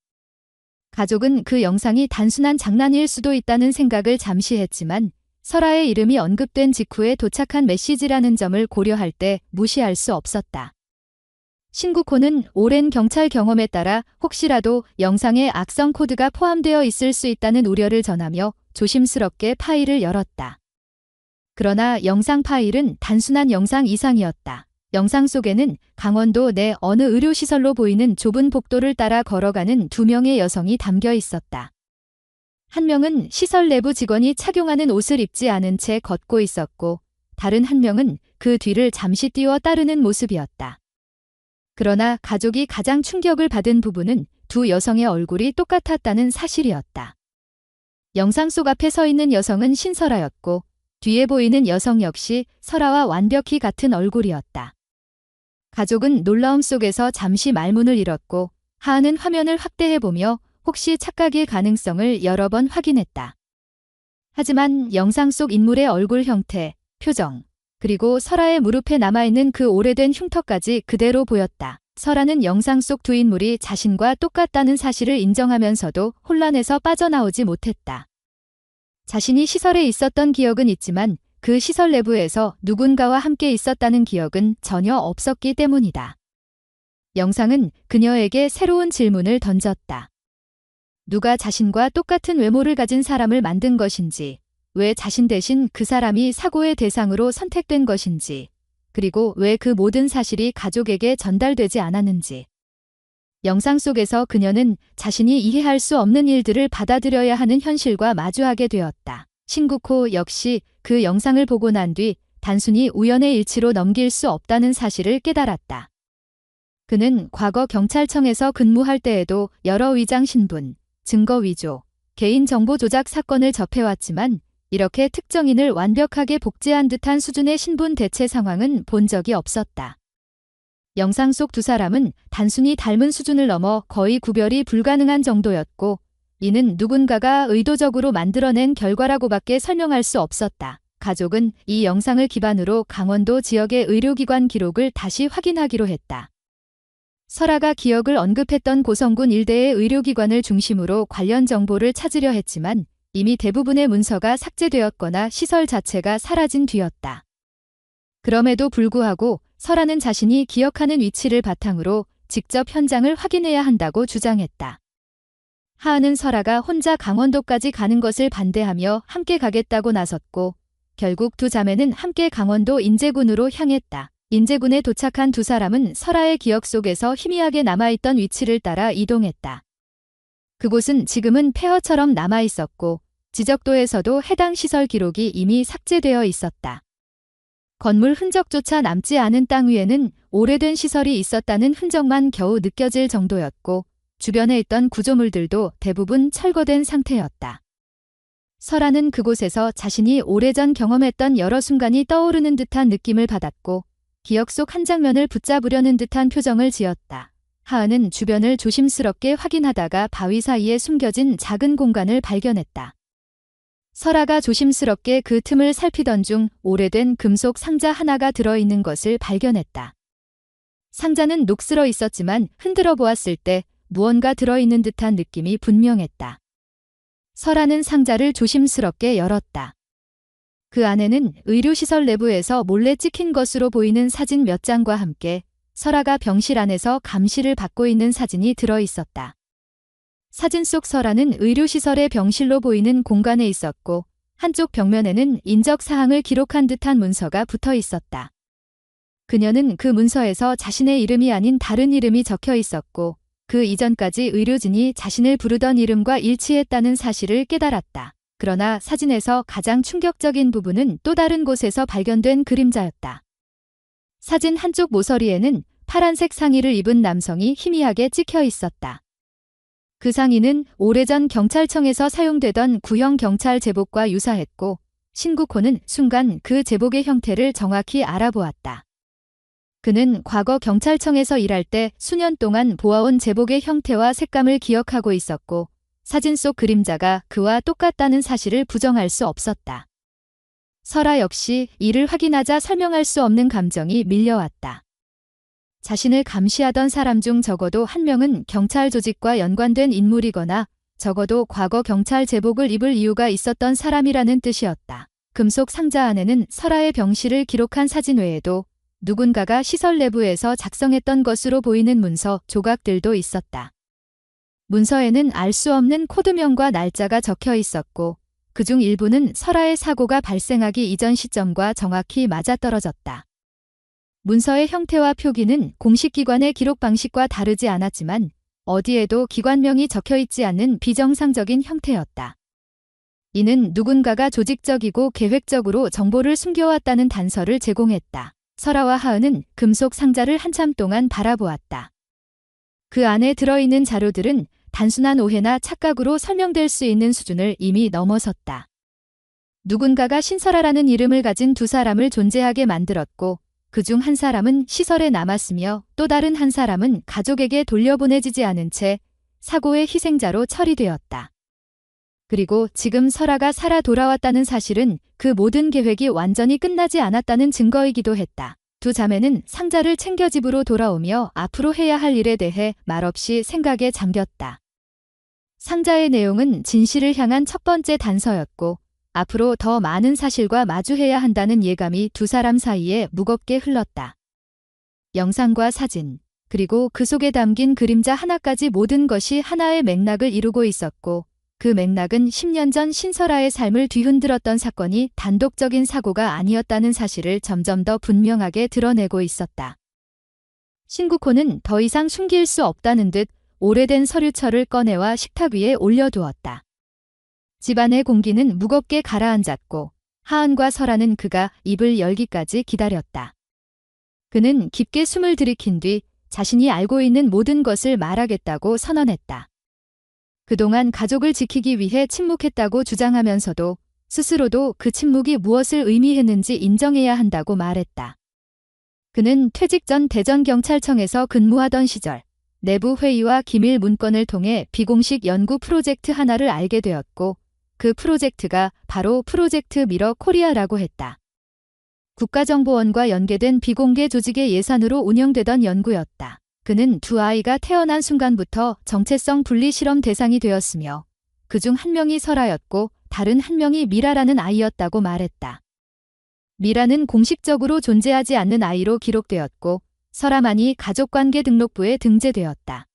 Speaker 1: 가족은 그 영상이 단순한 장난일 수도 있다는 생각을 잠시 했지만 설아의 이름이 언급된 직후에 도착한 메시지라는 점을 고려할 때 무시할 수 없었다. 신국호는 오랜 경찰 경험에 따라 혹시라도 영상에 악성 코드가 포함되어 있을 수 있다는 우려를 전하며 조심스럽게 파일을 열었다. 그러나 영상 파일은 단순한 영상 이상이었다. 영상 속에는 강원도 내 어느 의료시설로 보이는 좁은 복도를 따라 걸어가는 2명의 여성이 담겨 있었다. 한 명은 시설 내부 직원이 착용하는 옷을 입지 않은 채 걷고 있었고 다른 한 명은 그 뒤를 잠시 뛰어 따르는 모습이었다. 그러나 가족이 가장 충격을 받은 부분은 두 여성의 얼굴이 똑같았다는 사실이었다. 영상 속 앞에 서 있는 여성은 신설아였고 뒤에 보이는 여성 역시 설아와 완벽히 같은 얼굴이었다. 가족은 놀라움 속에서 잠시 말문을 잃었고 하은은 화면을 확대해보며 혹시 착각일 가능성을 여러 번 확인했다. 하지만 영상 속 인물의 얼굴 형태, 표정, 그리고 설아의 무릎에 남아있는 그 오래된 흉터까지 그대로 보였다. 설아는 영상 속 두 인물이 자신과 똑같다는 사실을 인정하면서도 혼란에서 빠져나오지 못했다. 자신이 시설에 있었던 기억은 있지만 그 시설 내부에서 누군가와 함께 있었다는 기억은 전혀 없었기 때문이다. 영상은 그녀에게 새로운 질문을 던졌다. 누가 자신과 똑같은 외모를 가진 사람을 만든 것인지, 왜 자신 대신 그 사람이 사고의 대상으로 선택된 것인지, 그리고 왜 그 모든 사실이 가족에게 전달되지 않았는지. 영상 속에서 그녀는 자신이 이해할 수 없는 일들을 받아들여야 하는 현실과 마주하게 되었다. 신국호 역시 그 영상을 보고 난 뒤 단순히 우연의 일치로 넘길 수 없다는 사실을 깨달았다. 그는 과거 경찰청에서 근무할 때에도 여러 위장 신분, 증거 위조, 개인정보 조작 사건을 접해왔지만 이렇게 특정인을 완벽하게 복제한 듯한 수준의 신분 대체 상황은 본 적이 없었다. 영상 속 두 사람은 단순히 닮은 수준을 넘어 거의 구별이 불가능한 정도였고 이는 누군가가 의도적으로 만들어낸 결과라고밖에 설명할 수 없었다. 가족은 이 영상을 기반으로 강원도 지역의 의료기관 기록을 다시 확인하기로 했다. 설아가 기억을 언급했던 고성군 일대의 의료기관을 중심으로 관련 정보를 찾으려 했지만 이미 대부분의 문서가 삭제되었거나 시설 자체가 사라진 뒤였다. 그럼에도 불구하고 설아는 자신이 기억하는 위치를 바탕으로 직접 현장을 확인해야 한다고 주장했다. 하은은 설아가 혼자 강원도까지 가는 것을 반대하며 함께 가겠다고 나섰고 결국 두 자매는 함께 강원도 인제군으로 향했다. 인제군에 도착한 두 사람은 설아의 기억 속에서 희미하게 남아있던 위치를 따라 이동했다. 그곳은 지금은 폐허처럼 남아있었고 지적도에서도 해당 시설 기록이 이미 삭제되어 있었다. 건물 흔적조차 남지 않은 땅 위에는 오래된 시설이 있었다는 흔적만 겨우 느껴질 정도였고 주변에 있던 구조물들도 대부분 철거된 상태였다. 설아는 그곳에서 자신이 오래전 경험했던 여러 순간이 떠오르는 듯한 느낌을 받았고 기억 속 한 장면을 붙잡으려는 듯한 표정을 지었다. 하은은 주변을 조심스럽게 확인하다가 바위 사이에 숨겨진 작은 공간을 발견했다. 설아가 조심스럽게 그 틈을 살피던 중 오래된 금속 상자 하나가 들어있는 것을 발견했다. 상자는 녹슬어 있었지만 흔들어 보았을 때 무언가 들어있는 듯한 느낌이 분명했다. 설아는 상자를 조심스럽게 열었다. 그 안에는 의료시설 내부에서 몰래 찍힌 것으로 보이는 사진 몇 장과 함께 설아가 병실 안에서 감시를 받고 있는 사진이 들어있었다. 사진 속 설아는 의료시설의 병실로 보이는 공간에 있었고 한쪽 벽면에는 인적사항을 기록한 듯한 문서가 붙어 있었다. 그녀는 그 문서에서 자신의 이름이 아닌 다른 이름이 적혀 있었고 그 이전까지 의료진이 자신을 부르던 이름과 일치했다는 사실을 깨달았다. 그러나 사진에서 가장 충격적인 부분은 또 다른 곳에서 발견된 그림자였다. 사진 한쪽 모서리에는 파란색 상의를 입은 남성이 희미하게 찍혀 있었다. 그 상의는 오래전 경찰청에서 사용되던 구형 경찰 제복과 유사했고 신국호는 순간 그 제복의 형태를 정확히 알아보았다. 그는 과거 경찰청에서 일할 때 수년 동안 보아온 제복의 형태와 색감을 기억하고 있었고 사진 속 그림자가 그와 똑같다는 사실을 부정할 수 없었다. 설아 역시 이를 확인하자 설명할 수 없는 감정이 밀려왔다. 자신을 감시하던 사람 중 적어도 한 명은 경찰 조직과 연관된 인물이거나 적어도 과거 경찰 제복을 입을 이유가 있었던 사람이라는 뜻이었다. 금속 상자 안에는 설아의 병실을 기록한 사진 외에도 누군가가 시설 내부에서 작성했던 것으로 보이는 문서 조각들도 있었다. 문서에는 알 수 없는 코드명과 날짜가 적혀 있었고 그중 일부는 설아의 사고가 발생하기 이전 시점과 정확히 맞아떨어졌다. 문서의 형태와 표기는 공식 기관의 기록 방식과 다르지 않았지만 어디에도 기관명이 적혀 있지 않는 비정상적인 형태였다. 이는 누군가가 조직적이고 계획적으로 정보를 숨겨왔다는 단서를 제공했다. 설아와 하은은 금속 상자를 한참 동안 바라보았다. 그 안에 들어있는 자료들은 단순한 오해나 착각으로 설명될 수 있는 수준을 이미 넘어섰다. 누군가가 신설아라는 이름을 가진 두 사람을 존재하게 만들었고 그중 한 사람은 시설에 남았으며 또 다른 한 사람은 가족에게 돌려보내지지 않은 채 사고의 희생자로 처리되었다. 그리고 지금 설아가 살아 돌아왔다는 사실은 그 모든 계획이 완전히 끝나지 않았다는 증거이기도 했다. 두 자매는 상자를 챙겨 집으로 돌아오며 앞으로 해야 할 일에 대해 말없이 생각에 잠겼다. 상자의 내용은 진실을 향한 첫 번째 단서였고 앞으로 더 많은 사실과 마주해야 한다는 예감이 두 사람 사이에 무겁게 흘렀다. 영상과 사진, 그리고 그 속에 담긴 그림자 하나까지 모든 것이 하나의 맥락을 이루고 있었고 그 맥락은 10년 전 신설아의 삶을 뒤흔들었던 사건이 단독적인 사고가 아니었다는 사실을 점점 더 분명하게 드러내고 있었다. 신국호는 더 이상 숨길 수 없다는 듯 오래된 서류철을 꺼내와 식탁 위에 올려두었다. 집안의 공기는 무겁게 가라앉았고 하은과 설아는 그가 입을 열기까지 기다렸다. 그는 깊게 숨을 들이킨 뒤 자신이 알고 있는 모든 것을 말하겠다고 선언했다. 그동안 가족을 지키기 위해 침묵했다고 주장하면서도 스스로도 그 침묵이 무엇을 의미했는지 인정해야 한다고 말했다. 그는 퇴직 전 대전경찰청에서 근무하던 시절 내부 회의와 기밀 문건을 통해 비공식 연구 프로젝트 하나를 알게 되었고 그 프로젝트가 바로 프로젝트 미러 코리아라고 했다. 국가정보원과 연계된 비공개 조직의 예산으로 운영되던 연구였다. 그는 두 아이가 태어난 순간부터 정체성 분리 실험 대상이 되었으며 그중 한 명이 설아였고 다른 한 명이 미라라는 아이였다고 말했다. 미라는 공식적으로 존재하지 않는 아이로 기록되었고 설아만이 가족관계 등록부에 등재되었다.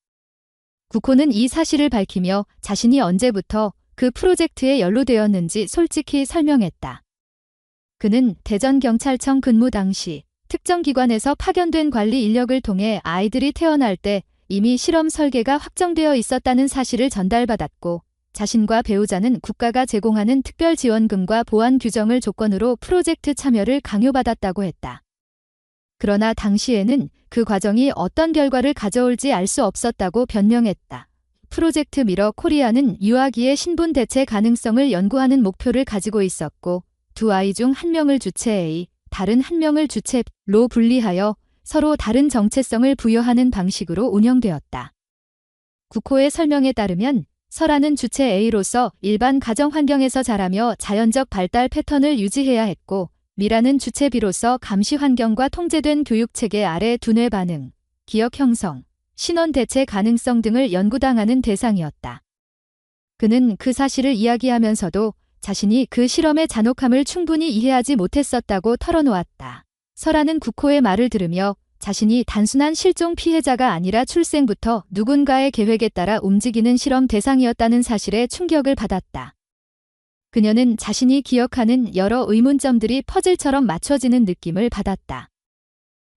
Speaker 1: 국호는 이 사실을 밝히며 자신이 언제부터 그 프로젝트에 연루되었는지 솔직히 설명했다. 그는 대전경찰청 근무 당시 특정 기관에서 파견된 관리 인력을 통해 아이들이 태어날 때 이미 실험 설계가 확정되어 있었다는 사실을 전달받았고 자신과 배우자는 국가가 제공하는 특별지원금과 보안 규정을 조건으로 프로젝트 참여를 강요받았다고 했다. 그러나 당시에는 그 과정이 어떤 결과를 가져올지 알 수 없었다고 변명했다. 프로젝트 미러 코리아는 유아기의 신분 대체 가능성을 연구하는 목표를 가지고 있었고, 두 아이 중 한 명을 주체 A, 다른 한 명을 주체 B로 분리하여 서로 다른 정체성을 부여하는 방식으로 운영되었다. 국호의 설명에 따르면 설아는 주체 A로서 일반 가정 환경에서 자라며 자연적 발달 패턴을 유지해야 했고, 미라는 주체 B로서 감시 환경과 통제된 교육체계 아래 두뇌 반응, 기억 형성, 신원 대체 가능성 등을 연구당하는 대상이었다. 그는 그 사실을 이야기하면서도 자신이 그 실험의 잔혹함을 충분히 이해하지 못했었다고 털어놓았다. 설아는 국호의 말을 들으며 자신이 단순한 실종 피해자가 아니라 출생부터 누군가의 계획에 따라 움직이는 실험 대상이었다는 사실에 충격을 받았다. 그녀는 자신이 기억하는 여러 의문점들이 퍼즐처럼 맞춰지는 느낌을 받았다.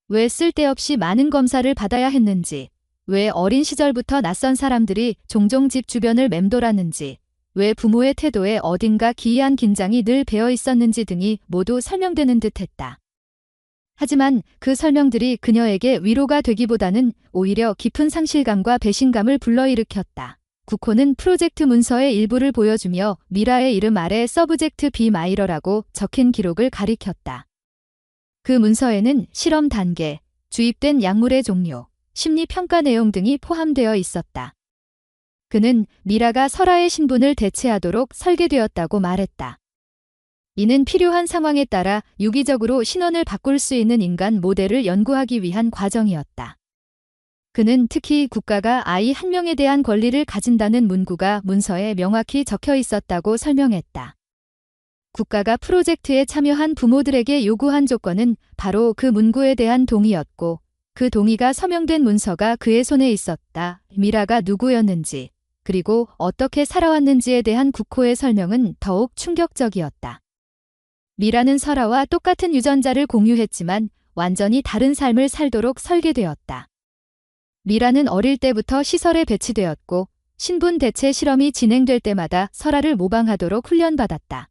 Speaker 1: 왜 쓸데없이 많은 검사를 받아야 했는지, 왜 어린 시절부터 낯선 사람들이 종종 집 주변을 맴돌았는지, 왜 부모의 태도에 어딘가 기이한 긴장이 늘 배어 있었는지 등이 모두 설명되는 듯했다. 하지만 그 설명들이 그녀에게 위로가 되기보다는 오히려 깊은 상실감과 배신감을 불러일으켰다. 국호는 프로젝트 문서의 일부를 보여주며 미라의 이름 아래 서브젝트 B 마이러라고 적힌 기록을 가리켰다. 그 문서에는 실험 단계, 주입된 약물의 종류, 심리 평가 내용 등이 포함되어 있었다. 그는 미라가 설아의 신분을 대체하도록 설계되었다고 말했다. 이는 필요한 상황에 따라 유기적으로 신원을 바꿀 수 있는 인간 모델을 연구하기 위한 과정이었다. 그는 특히 국가가 아이 한 명에 대한 권리를 가진다는 문구가 문서에 명확히 적혀 있었다고 설명했다. 국가가 프로젝트에 참여한 부모들에게 요구한 조건은 바로 그 문구에 대한 동의였고, 그 동의가 서명된 문서가 그의 손에 있었다. 미라가 누구였는지, 그리고 어떻게 살아왔는지에 대한 국호의 설명은 더욱 충격적이었다. 미라는 설아와 똑같은 유전자를 공유했지만 완전히 다른 삶을 살도록 설계되었다. 미라는 어릴 때부터 시설에 배치되었고, 신분 대체 실험이 진행될 때마다 설아를 모방하도록 훈련받았다.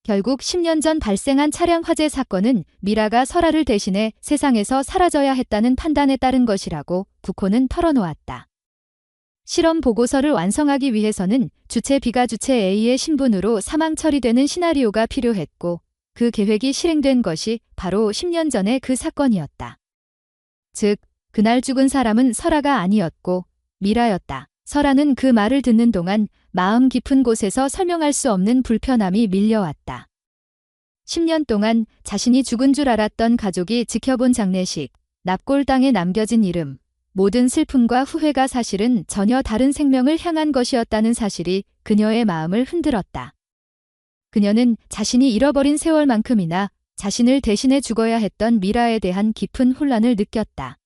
Speaker 1: 결국 10년 전 발생한 차량 화재 사건은 미라가 설아를 대신해 세상에서 사라져야 했다는 판단에 따른 것이라고 국호는 털어놓았다. 실험 보고서를 완성하기 위해서는 주체 B가 주체 A의 신분으로 사망 처리되는 시나리오가 필요했고, 그 계획이 실행된 것이 바로 10년 전의 그 사건이었다. 즉, 그날 죽은 사람은 설아가 아니었고 미라였다. 설아는 그 말을 듣는 동안 마음 깊은 곳에서 설명할 수 없는 불편함이 밀려왔다. 10년 동안 자신이 죽은 줄 알았던 가족이 지켜본 장례식, 납골당에 남겨진 이름, 모든 슬픔과 후회가 사실은 전혀 다른 생명을 향한 것이었다는 사실이 그녀의 마음을 흔들었다. 그녀는 자신이 잃어버린 세월만큼이나 자신을 대신해 죽어야 했던 미라에 대한 깊은 혼란을 느꼈다.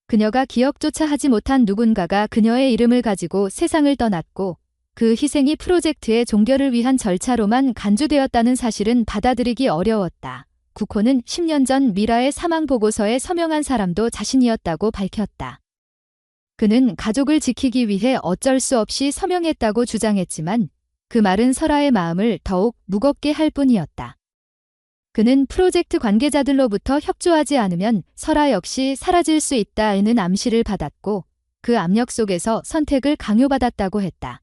Speaker 1: 그녀가 기억조차 하지 못한 누군가가 그녀의 이름을 가지고 세상을 떠났고, 그 희생이 프로젝트의 종결을 위한 절차로만 간주되었다는 사실은 받아들이기 어려웠다. 국호는 10년 전 미라의 사망 보고서에 서명한 사람도 자신이었다고 밝혔다. 그는 가족을 지키기 위해 어쩔 수 없이 서명했다고 주장했지만 그 말은 설아의 마음을 더욱 무겁게 할 뿐이었다. 그는 프로젝트 관계자들로부터 협조하지 않으면 설아 역시 사라질 수 있다는 암시를 받았고, 그 압력 속에서 선택을 강요받았다고 했다.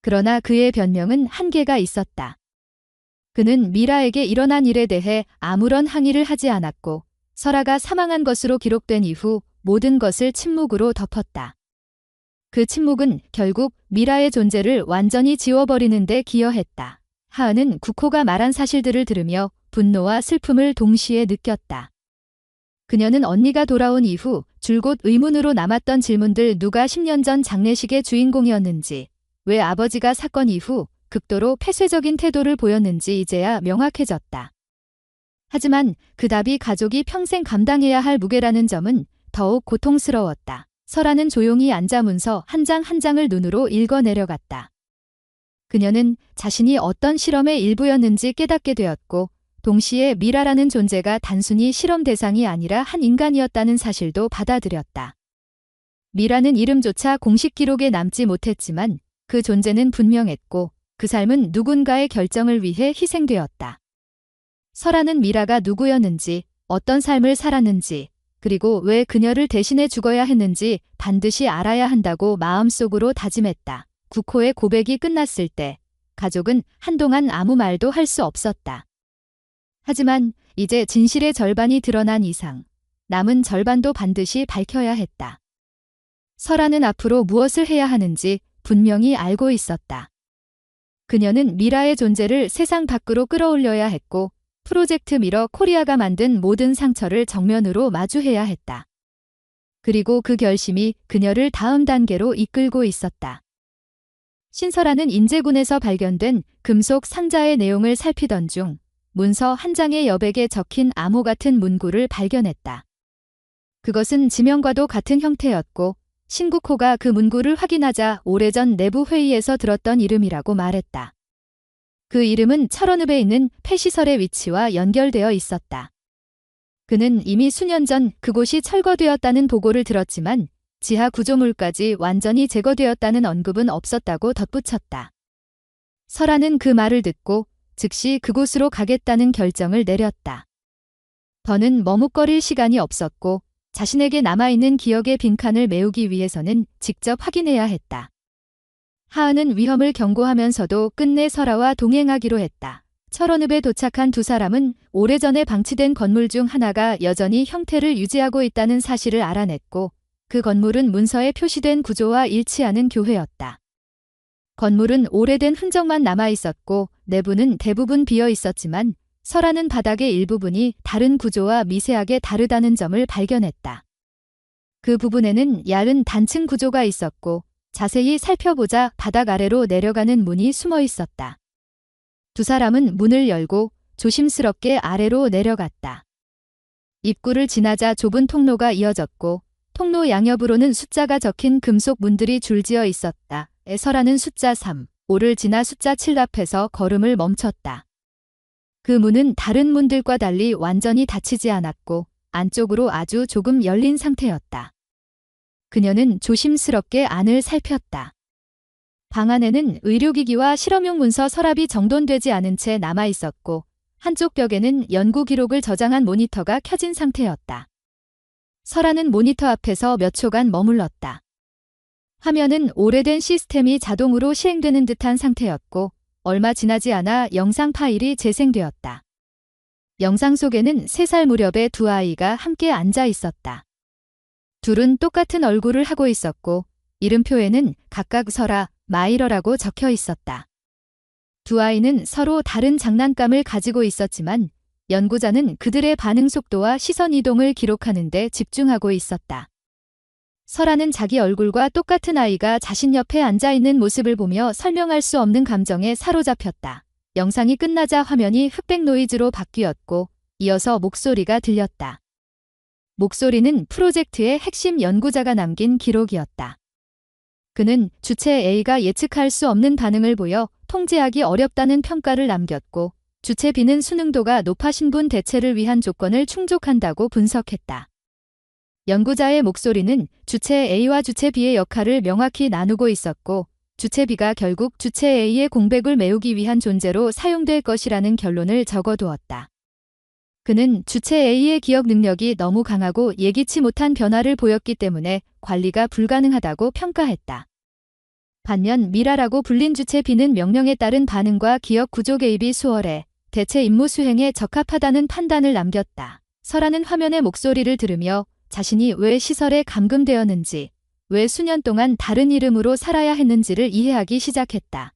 Speaker 1: 그러나 그의 변명은 한계가 있었다. 그는 미라에게 일어난 일에 대해 아무런 항의를 하지 않았고, 설아가 사망한 것으로 기록된 이후 모든 것을 침묵으로 덮었다. 그 침묵은 결국 미라의 존재를 완전히 지워버리는 데 기여했다. 하은은 국호가 말한 사실들을 들으며 분노와 슬픔을 동시에 느꼈다. 그녀는 언니가 돌아온 이후 줄곧 의문으로 남았던 질문들, 누가 10년 전 장례식의 주인공이었는지, 왜 아버지가 사건 이후 극도로 폐쇄적인 태도를 보였는지 이제야 명확해졌다. 하지만 그 답이 가족이 평생 감당해야 할 무게라는 점은 더욱 고통스러웠다. 설아는 조용히 앉아 문서 한 장 한 장을 눈으로 읽어 내려갔다. 그녀는 자신이 어떤 실험의 일부였는지 깨닫게 되었고, 동시에 미라라는 존재가 단순히 실험 대상이 아니라 한 인간이었다는 사실도 받아들였다. 미라는 이름조차 공식 기록에 남지 못했지만 그 존재는 분명했고 그 삶은 누군가의 결정을 위해 희생되었다. 설아는 미라가 누구였는지, 어떤 삶을 살았는지, 그리고 왜 그녀를 대신해 죽어야 했는지 반드시 알아야 한다고 마음속으로 다짐했다. 구코의 고백이 끝났을 때 가족은 한동안 아무 말도 할 수 없었다. 하지만 이제 진실의 절반이 드러난 이상 남은 절반도 반드시 밝혀야 했다. 설아는 앞으로 무엇을 해야 하는지 분명히 알고 있었다. 그녀는 미라의 존재를 세상 밖으로 끌어올려야 했고 프로젝트 미러 코리아가 만든 모든 상처를 정면으로 마주해야 했다. 그리고 그 결심이 그녀를 다음 단계로 이끌고 있었다. 신설아는 인제군에서 발견된 금속 상자의 내용을 살피던 중 문서 한 장의 여백에 적힌 암호 같은 문구를 발견했다. 그것은 지명과도 같은 형태였고 신구코가 그 문구를 확인하자 오래전 내부 회의에서 들었던 이름이라고 말했다. 그 이름은 철원읍에 있는 폐시설의 위치와 연결되어 있었다. 그는 이미 수년 전 그곳이 철거되었다는 보고를 들었지만 지하 구조물까지 완전히 제거되었다는 언급은 없었다고 덧붙였다. 설아는 그 말을 듣고 즉시 그곳으로 가겠다는 결정을 내렸다. 더는 머뭇거릴 시간이 없었고 자신에게 남아있는 기억의 빈칸을 메우기 위해서는 직접 확인해야 했다. 하은은 위험을 경고하면서도 끝내 설아와 동행하기로 했다. 철원읍에 도착한 두 사람은 오래전에 방치된 건물 중 하나가 여전히 형태를 유지하고 있다는 사실을 알아냈고 그 건물은 문서에 표시된 구조와 일치하는 교회였다. 건물은 오래된 흔적만 남아있었고 내부는 대부분 비어 있었지만 설아는 바닥의 일부분이 다른 구조와 미세하게 다르다는 점을 발견했다. 그 부분에는 얇은 단층 구조가 있었고 자세히 살펴보자 바닥 아래로 내려가는 문이 숨어 있었다. 두 사람은 문을 열고 조심스럽게 아래로 내려갔다. 입구를 지나자 좁은 통로가 이어졌고 통로 양옆으로는 숫자가 적힌 금속 문들이 줄지어 있었다. 설아는 숫자 3, 5를 지나 숫자 7 앞에서 걸음을 멈췄다. 그 문은 다른 문들과 달리 완전히 닫히지 않았고 안쪽으로 아주 조금 열린 상태였다. 그녀는 조심스럽게 안을 살폈다. 방 안에는 의료기기와 실험용 문서 서랍이 정돈되지 않은 채 남아있었고 한쪽 벽에는 연구 기록을 저장한 모니터가 켜진 상태였다. 설아는 모니터 앞에서 몇 초간 머물렀다. 화면은 오래된 시스템이 자동으로 시행되는 듯한 상태였고 얼마 지나지 않아 영상 파일이 재생되었다. 영상 속에는 3살 무렵의 두 아이가 함께 앉아 있었다. 둘은 똑같은 얼굴을 하고 있었고 이름표에는 각각 설아, 마이러라고 적혀 있었다. 두 아이는 서로 다른 장난감을 가지고 있었지만 연구자는 그들의 반응 속도와 시선 이동을 기록하는 데 집중하고 있었다. 설아는 자기 얼굴과 똑같은 아이가 자신 옆에 앉아있는 모습을 보며 설명할 수 없는 감정에 사로잡혔다. 영상이 끝나자 화면이 흑백 노이즈로 바뀌었고 이어서 목소리가 들렸다. 목소리는 프로젝트의 핵심 연구자가 남긴 기록이었다. 그는 주체 A가 예측할 수 없는 반응을 보여 통제하기 어렵다는 평가를 남겼고 주체 B는 수능도가 높아 신분 대체를 위한 조건을 충족한다고 분석했다. 연구자의 목소리는 주체 A와 주체 B의 역할을 명확히 나누고 있었고 주체 B가 결국 주체 A의 공백을 메우기 위한 존재로 사용될 것이라는 결론을 적어두었다. 그는 주체 A의 기억 능력이 너무 강하고 예기치 못한 변화를 보였기 때문에 관리가 불가능하다고 평가했다. 반면 미라라고 불린 주체 B는 명령에 따른 반응과 기억 구조 개입이 수월해 대체 임무 수행에 적합하다는 판단을 남겼다. 설아는 화면의 목소리를 들으며 자신이 왜 시설에 감금되었는지, 왜 수년 동안 다른 이름으로 살아야 했는지를 이해하기 시작했다.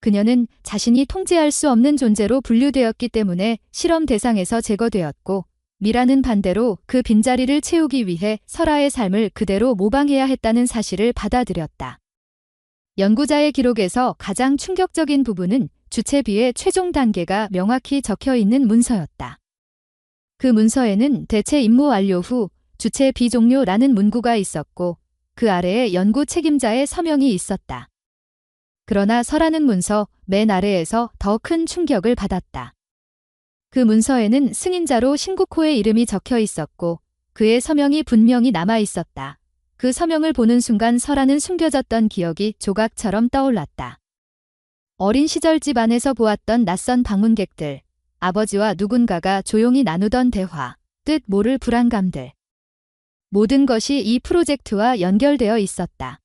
Speaker 1: 그녀는 자신이 통제할 수 없는 존재로 분류되었기 때문에 실험 대상에서 제거되었고 미라는 반대로 그 빈자리를 채우기 위해 설아의 삶을 그대로 모방해야 했다는 사실을 받아들였다. 연구자의 기록에서 가장 충격적인 부분은 주체 B의 최종 단계가 명확히 적혀 있는 문서였다. 그 문서에는 대체 임무 완료 후 주체 B 종료라는 문구가 있었고 그 아래에 연구 책임자의 서명이 있었다. 그러나 설아는 문서 맨 아래에서 더 큰 충격을 받았다. 그 문서에는 승인자로 신구코의 이름이 적혀 있었고 그의 서명이 분명히 남아 있었다. 그 서명을 보는 순간 설아는 숨겨졌던 기억이 조각처럼 떠올랐다. 어린 시절 집 안에서 보았던 낯선 방문객들, 아버지와 누군가가 조용히 나누던 대화, 뜻 모를 불안감들. 모든 것이 이 프로젝트와 연결되어 있었다.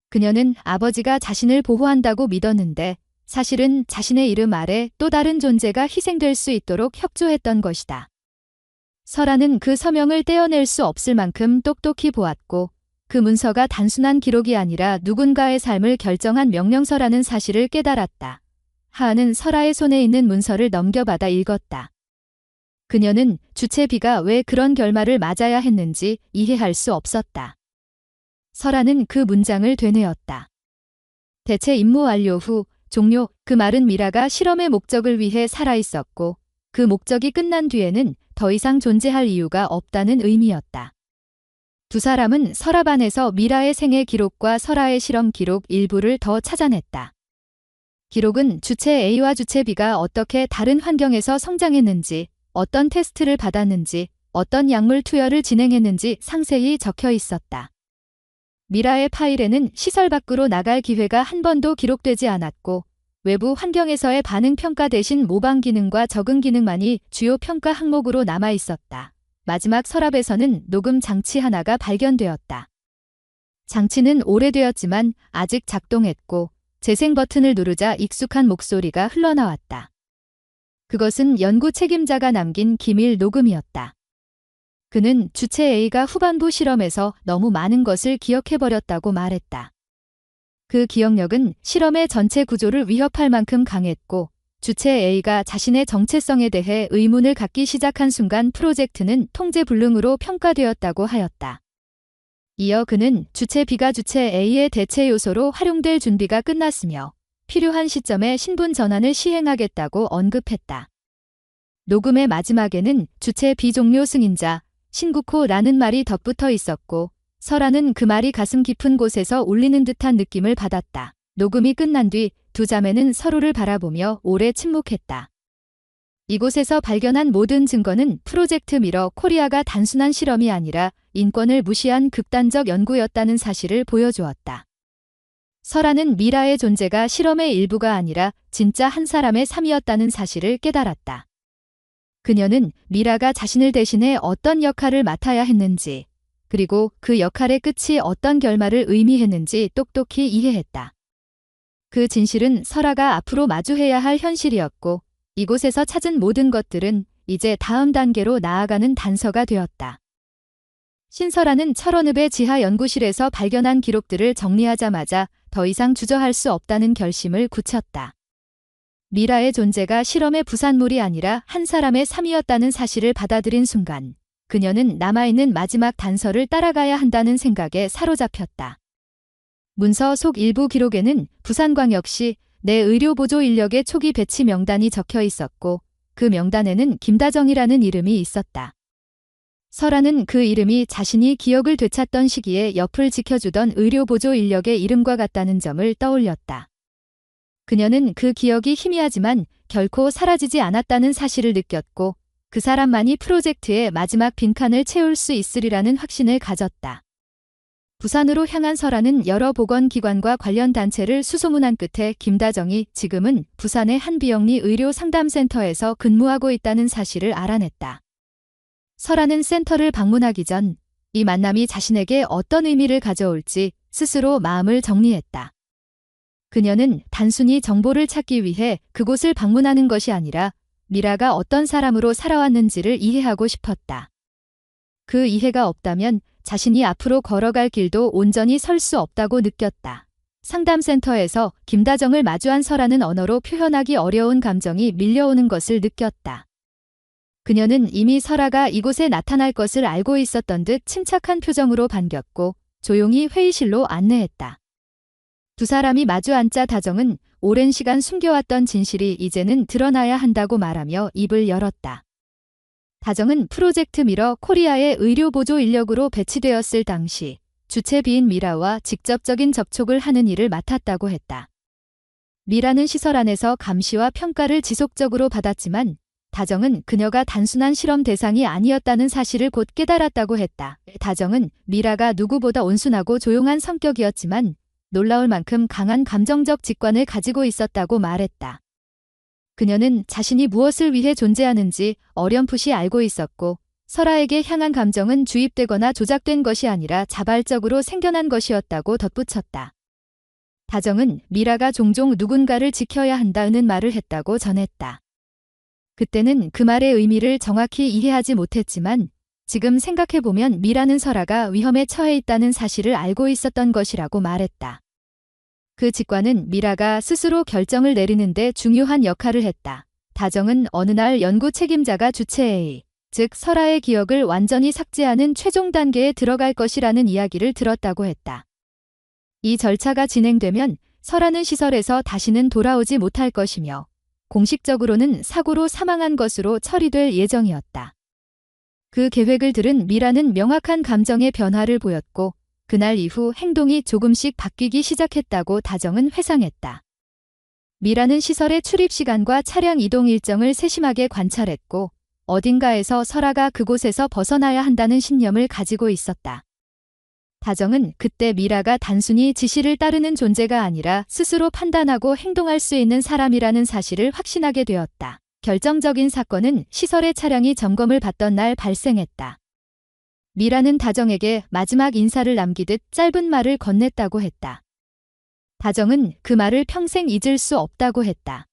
Speaker 1: 그녀는 아버지가 자신을 보호한다고 믿었는데 사실은 자신의 이름 아래 또 다른 존재가 희생될 수 있도록 협조했던 것이다. 설아는 그 서명을 떼어낼 수 없을 만큼 똑똑히 보았고 그 문서가 단순한 기록이 아니라 누군가의 삶을 결정한 명령서라는 사실을 깨달았다. 하은은 설아의 손에 있는 문서를 넘겨받아 읽었다. 그녀는 주체 B가 왜 그런 결말을 맞아야 했는지 이해할 수 없었다. 설아는 그 문장을 되뇌었다. 대체 임무 완료 후 종료. 그 말은 미라가 실험의 목적을 위해 살아있었고 그 목적이 끝난 뒤에는 더 이상 존재할 이유가 없다는 의미였다. 두 사람은 서랍안에서 미라의 생애 기록과 설아의 실험 기록 일부를 더 찾아냈다. 기록은 주체 A와 주체 B가 어떻게 다른 환경에서 성장했는지, 어떤 테스트를 받았는지, 어떤 약물 투여를 진행했는지 상세히 적혀 있었다. 미라의 파일에는 시설 밖으로 나갈 기회가 한 번도 기록되지 않았고 외부 환경에서의 반응 평가 대신 모방 기능과 적응 기능만이 주요 평가 항목으로 남아 있었다. 마지막 서랍에서는 녹음 장치 하나가 발견되었다. 장치는 오래되었지만 아직 작동했고 재생 버튼을 누르자 익숙한 목소리가 흘러나왔다. 그것은 연구 책임자가 남긴 기밀 녹음이었다. 그는 주체 A가 후반부 실험에서 너무 많은 것을 기억해버렸다고 말했다. 그 기억력은 실험의 전체 구조를 위협할 만큼 강했고 주체 A가 자신의 정체성에 대해 의문을 갖기 시작한 순간 프로젝트는 통제불능으로 평가되었다고 하였다. 이어 그는 주체 B가 주체 A의 대체 요소로 활용될 준비가 끝났으며 필요한 시점에 신분 전환을 시행하겠다고 언급했다. 녹음의 마지막에는 주체 B 종료 승인자 신구코라는 말이 덧붙어 있었고 설아는 그 말이 가슴 깊은 곳에서 울리는 듯한 느낌을 받았다. 녹음이 끝난 뒤 두 자매는 서로를 바라보며 오래 침묵했다. 이곳에서 발견한 모든 증거는 프로젝트 미러 코리아가 단순한 실험이 아니라 인권을 무시한 극단적 연구였다는 사실을 보여주었다. 설아는 미라의 존재가 실험의 일부가 아니라 진짜 한 사람의 삶이었다는 사실을 깨달았다. 그녀는 미라가 자신을 대신해 어떤 역할을 맡아야 했는지, 그리고 그 역할의 끝이 어떤 결말을 의미했는지 똑똑히 이해했다. 그 진실은 설아가 앞으로 마주해야 할 현실이었고 이곳에서 찾은 모든 것들은 이제 다음 단계로 나아가는 단서가 되었다. 신설아는 철원읍의 지하 연구실에서 발견한 기록들을 정리하자마자 더 이상 주저할 수 없다는 결심을 굳혔다. 미라의 존재가 실험의 부산물이 아니라 한 사람의 삶이었다는 사실을 받아들인 순간 그녀는 남아있는 마지막 단서를 따라가야 한다는 생각에 사로잡혔다. 문서 속 일부 기록에는 부산광역시 내 의료보조 인력의 초기 배치 명단이 적혀 있었고 그 명단에는 김다정이라는 이름이 있었다. 설아는 그 이름이 자신이 기억을 되찾던 시기에 옆을 지켜주던 의료보조 인력의 이름과 같다는 점을 떠올렸다. 그녀는 그 기억이 희미하지만 결코 사라지지 않았다는 사실을 느꼈고 그 사람만이 프로젝트의 마지막 빈칸을 채울 수 있으리라는 확신을 가졌다. 부산으로 향한 설아는 여러 보건기관과 관련 단체를 수소문한 끝에 김다정이 지금은 부산의 한 비영리 의료상담센터에서 근무하고 있다는 사실을 알아냈다. 설아는 센터를 방문하기 전 이 만남이 자신에게 어떤 의미를 가져올지 스스로 마음을 정리했다. 그녀는 단순히 정보를 찾기 위해 그곳을 방문하는 것이 아니라 미라가 어떤 사람으로 살아왔는지를 이해하고 싶었다. 그 이해가 없다면 자신이 앞으로 걸어갈 길도 온전히 설 수 없다고 느꼈다. 상담센터에서 김다정을 마주한 설아는 언어로 표현하기 어려운 감정이 밀려오는 것을 느꼈다. 그녀는 이미 설아가 이곳에 나타날 것을 알고 있었던 듯 침착한 표정으로 반겼고 조용히 회의실로 안내했다. 두 사람이 마주 앉자 다정은 오랜 시간 숨겨왔던 진실이 이제는 드러나야 한다고 말하며 입을 열었다. 다정은 프로젝트 미러 코리아의 의료보조 인력으로 배치되었을 당시 주체 B인 미라와 직접적인 접촉을 하는 일을 맡았다고 했다. 미라는 시설 안에서 감시와 평가를 지속적으로 받았지만 다정은 그녀가 단순한 실험 대상이 아니었다는 사실을 곧 깨달았다고 했다. 다정은 미라가 누구보다 온순하고 조용한 성격이었지만 놀라울 만큼 강한 감정적 직관을 가지고 있었다고 말했다. 그녀는 자신이 무엇을 위해 존재하는지 어렴풋이 알고 있었고 설아에게 향한 감정은 주입되거나 조작된 것이 아니라 자발적으로 생겨난 것이었다고 덧붙였다. 다정은 미라가 종종 누군가를 지켜야 한다는 말을 했다고 전했다. 그때는 그 말의 의미를 정확히 이해하지 못했지만 지금 생각해보면 미라는 설아가 위험에 처해 있다는 사실을 알고 있었던 것이라고 말했다. 그 직관은 미라가 스스로 결정을 내리는데 중요한 역할을 했다. 다정은 어느 날 연구 책임자가 주최회의, 즉 설아의 기억을 완전히 삭제하는 최종 단계에 들어갈 것이라는 이야기를 들었다고 했다. 이 절차가 진행되면 설아는 시설에서 다시는 돌아오지 못할 것이며 공식적으로는 사고로 사망한 것으로 처리될 예정이었다. 그 계획을 들은 미라는 명확한 감정의 변화를 보였고 그날 이후 행동이 조금씩 바뀌기 시작했다고 다정은 회상했다. 미라는 시설의 출입 시간과 차량 이동 일정을 세심하게 관찰했고 어딘가에서 설아가 그곳에서 벗어나야 한다는 신념을 가지고 있었다. 다정은 그때 미라가 단순히 지시를 따르는 존재가 아니라 스스로 판단하고 행동할 수 있는 사람이라는 사실을 확신하게 되었다. 결정적인 사건은 시설의 차량이 점검을 받던 날 발생했다. 미라는 다정에게 마지막 인사를 남기듯 짧은 말을 건넸다고 했다. 다정은 그 말을 평생 잊을 수 없다고 했다.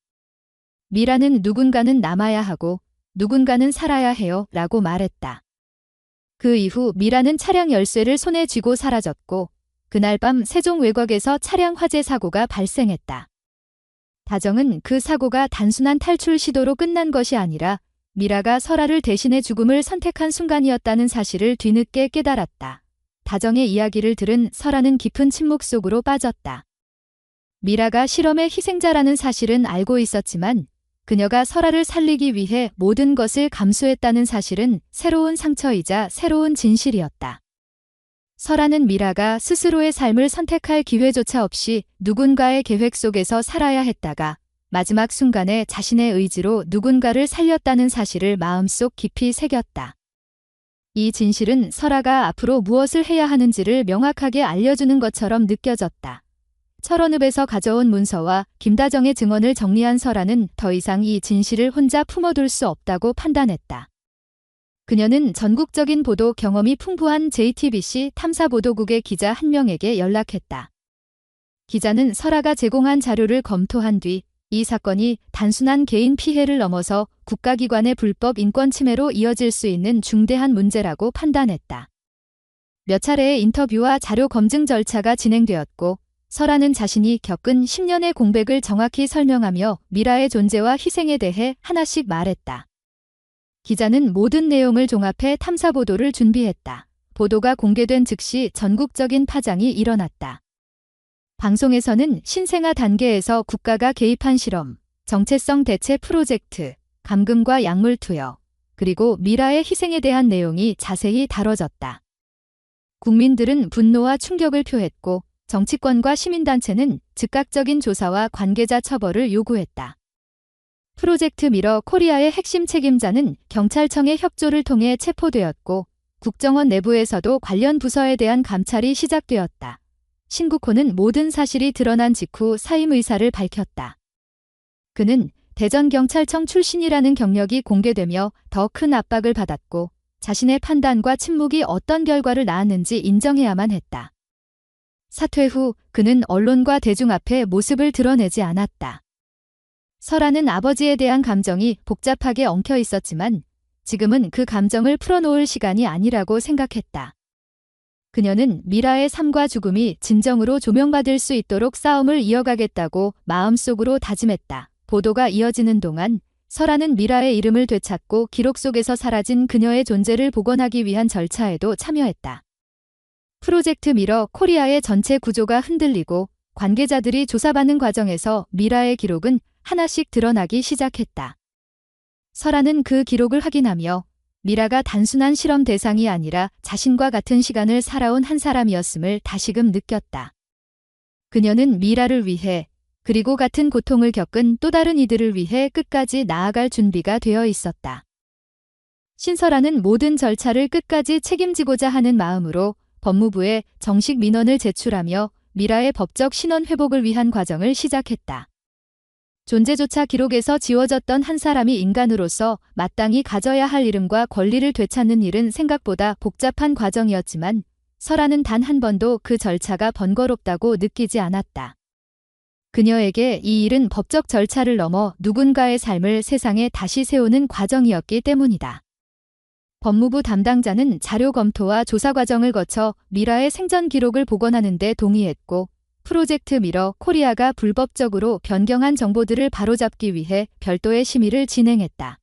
Speaker 1: 미라는 누군가는 남아야 하고 누군가는 살아야 해요 라고 말했다. 그 이후 미라는 차량 열쇠를 손에 쥐고 사라졌고 그날 밤 세종 외곽에서 차량 화재 사고가 발생했다. 다정은 그 사고가 단순한 탈출 시도로 끝난 것이 아니라 미라가 설아를 대신해 죽음을 선택한 순간이었다는 사실을 뒤늦게 깨달았다. 다정의 이야기를 들은 설아는 깊은 침묵 속으로 빠졌다. 미라가 실험의 희생자라는 사실은 알고 있었지만 그녀가 설아를 살리기 위해 모든 것을 감수했다는 사실은 새로운 상처이자 새로운 진실이었다. 설아는 미라가 스스로의 삶을 선택할 기회조차 없이 누군가의 계획 속에서 살아야 했다가 마지막 순간에 자신의 의지로 누군가를 살렸다는 사실을 마음속 깊이 새겼다. 이 진실은 설아가 앞으로 무엇을 해야 하는지를 명확하게 알려주는 것처럼 느껴졌다. 철원읍에서 가져온 문서와 김다정의 증언을 정리한 설아는 더 이상 이 진실을 혼자 품어둘 수 없다고 판단했다. 그녀는 전국적인 보도 경험이 풍부한 JTBC 탐사보도국의 기자 한 명에게 연락했다. 기자는 설아가 제공한 자료를 검토한 뒤 이 사건이 단순한 개인 피해를 넘어서 국가기관의 불법 인권 침해로 이어질 수 있는 중대한 문제라고 판단했다. 몇 차례의 인터뷰와 자료 검증 절차가 진행되었고 설아는 자신이 겪은 10년의 공백을 정확히 설명하며 미라의 존재와 희생에 대해 하나씩 말했다. 기자는 모든 내용을 종합해 탐사보도를 준비했다. 보도가 공개된 즉시 전국적인 파장이 일어났다. 방송에서는 신생아 단계에서 국가가 개입한 실험, 정체성 대체 프로젝트, 감금과 약물 투여, 그리고 미라의 희생에 대한 내용이 자세히 다뤄졌다. 국민들은 분노와 충격을 표했고 정치권과 시민단체는 즉각적인 조사와 관계자 처벌을 요구했다. 프로젝트 미러 코리아의 핵심 책임자는 경찰청의 협조를 통해 체포되었고 국정원 내부에서도 관련 부서에 대한 감찰이 시작되었다. 신국호는 모든 사실이 드러난 직후 사임 의사를 밝혔다. 그는 대전경찰청 출신이라는 경력이 공개되며 더 큰 압박을 받았고 자신의 판단과 침묵이 어떤 결과를 낳았는지 인정해야만 했다. 사퇴 후 그는 언론과 대중 앞에 모습을 드러내지 않았다. 설아는 아버지에 대한 감정이 복잡하게 엉켜 있었지만 지금은 그 감정을 풀어놓을 시간이 아니라고 생각했다. 그녀는 미라의 삶과 죽음이 진정으로 조명받을 수 있도록 싸움을 이어가겠다고 마음속으로 다짐했다. 보도가 이어지는 동안 설아는 미라의 이름을 되찾고 기록 속에서 사라진 그녀의 존재를 복원하기 위한 절차에도 참여했다. 프로젝트 미러 코리아의 전체 구조가 흔들리고 관계자들이 조사받는 과정에서 미라의 기록은 하나씩 드러나기 시작했다. 설아는 그 기록을 확인하며 미라가 단순한 실험 대상이 아니라 자신과 같은 시간을 살아온 한 사람이었음을 다시금 느꼈다. 그녀는 미라를 위해 그리고 같은 고통을 겪은 또 다른 이들을 위해 끝까지 나아갈 준비가 되어 있었다. 신설아는 모든 절차를 끝까지 책임지고자 하는 마음으로 법무부에 정식 민원을 제출하며 미라의 법적 신원 회복을 위한 과정을 시작했다. 존재조차 기록에서 지워졌던 한 사람이 인간으로서 마땅히 가져야 할 이름과 권리를 되찾는 일은 생각보다 복잡한 과정이었지만 설아는 단 한 번도 그 절차가 번거롭다고 느끼지 않았다. 그녀에게 이 일은 법적 절차를 넘어 누군가의 삶을 세상에 다시 세우는 과정이었기 때문이다. 법무부 담당자는 자료 검토와 조사 과정을 거쳐 미라의 생전 기록을 복원하는 데 동의했고 프로젝트 미러 코리아가 불법적으로 변경한 정보들을 바로잡기 위해 별도의 심의를 진행했다.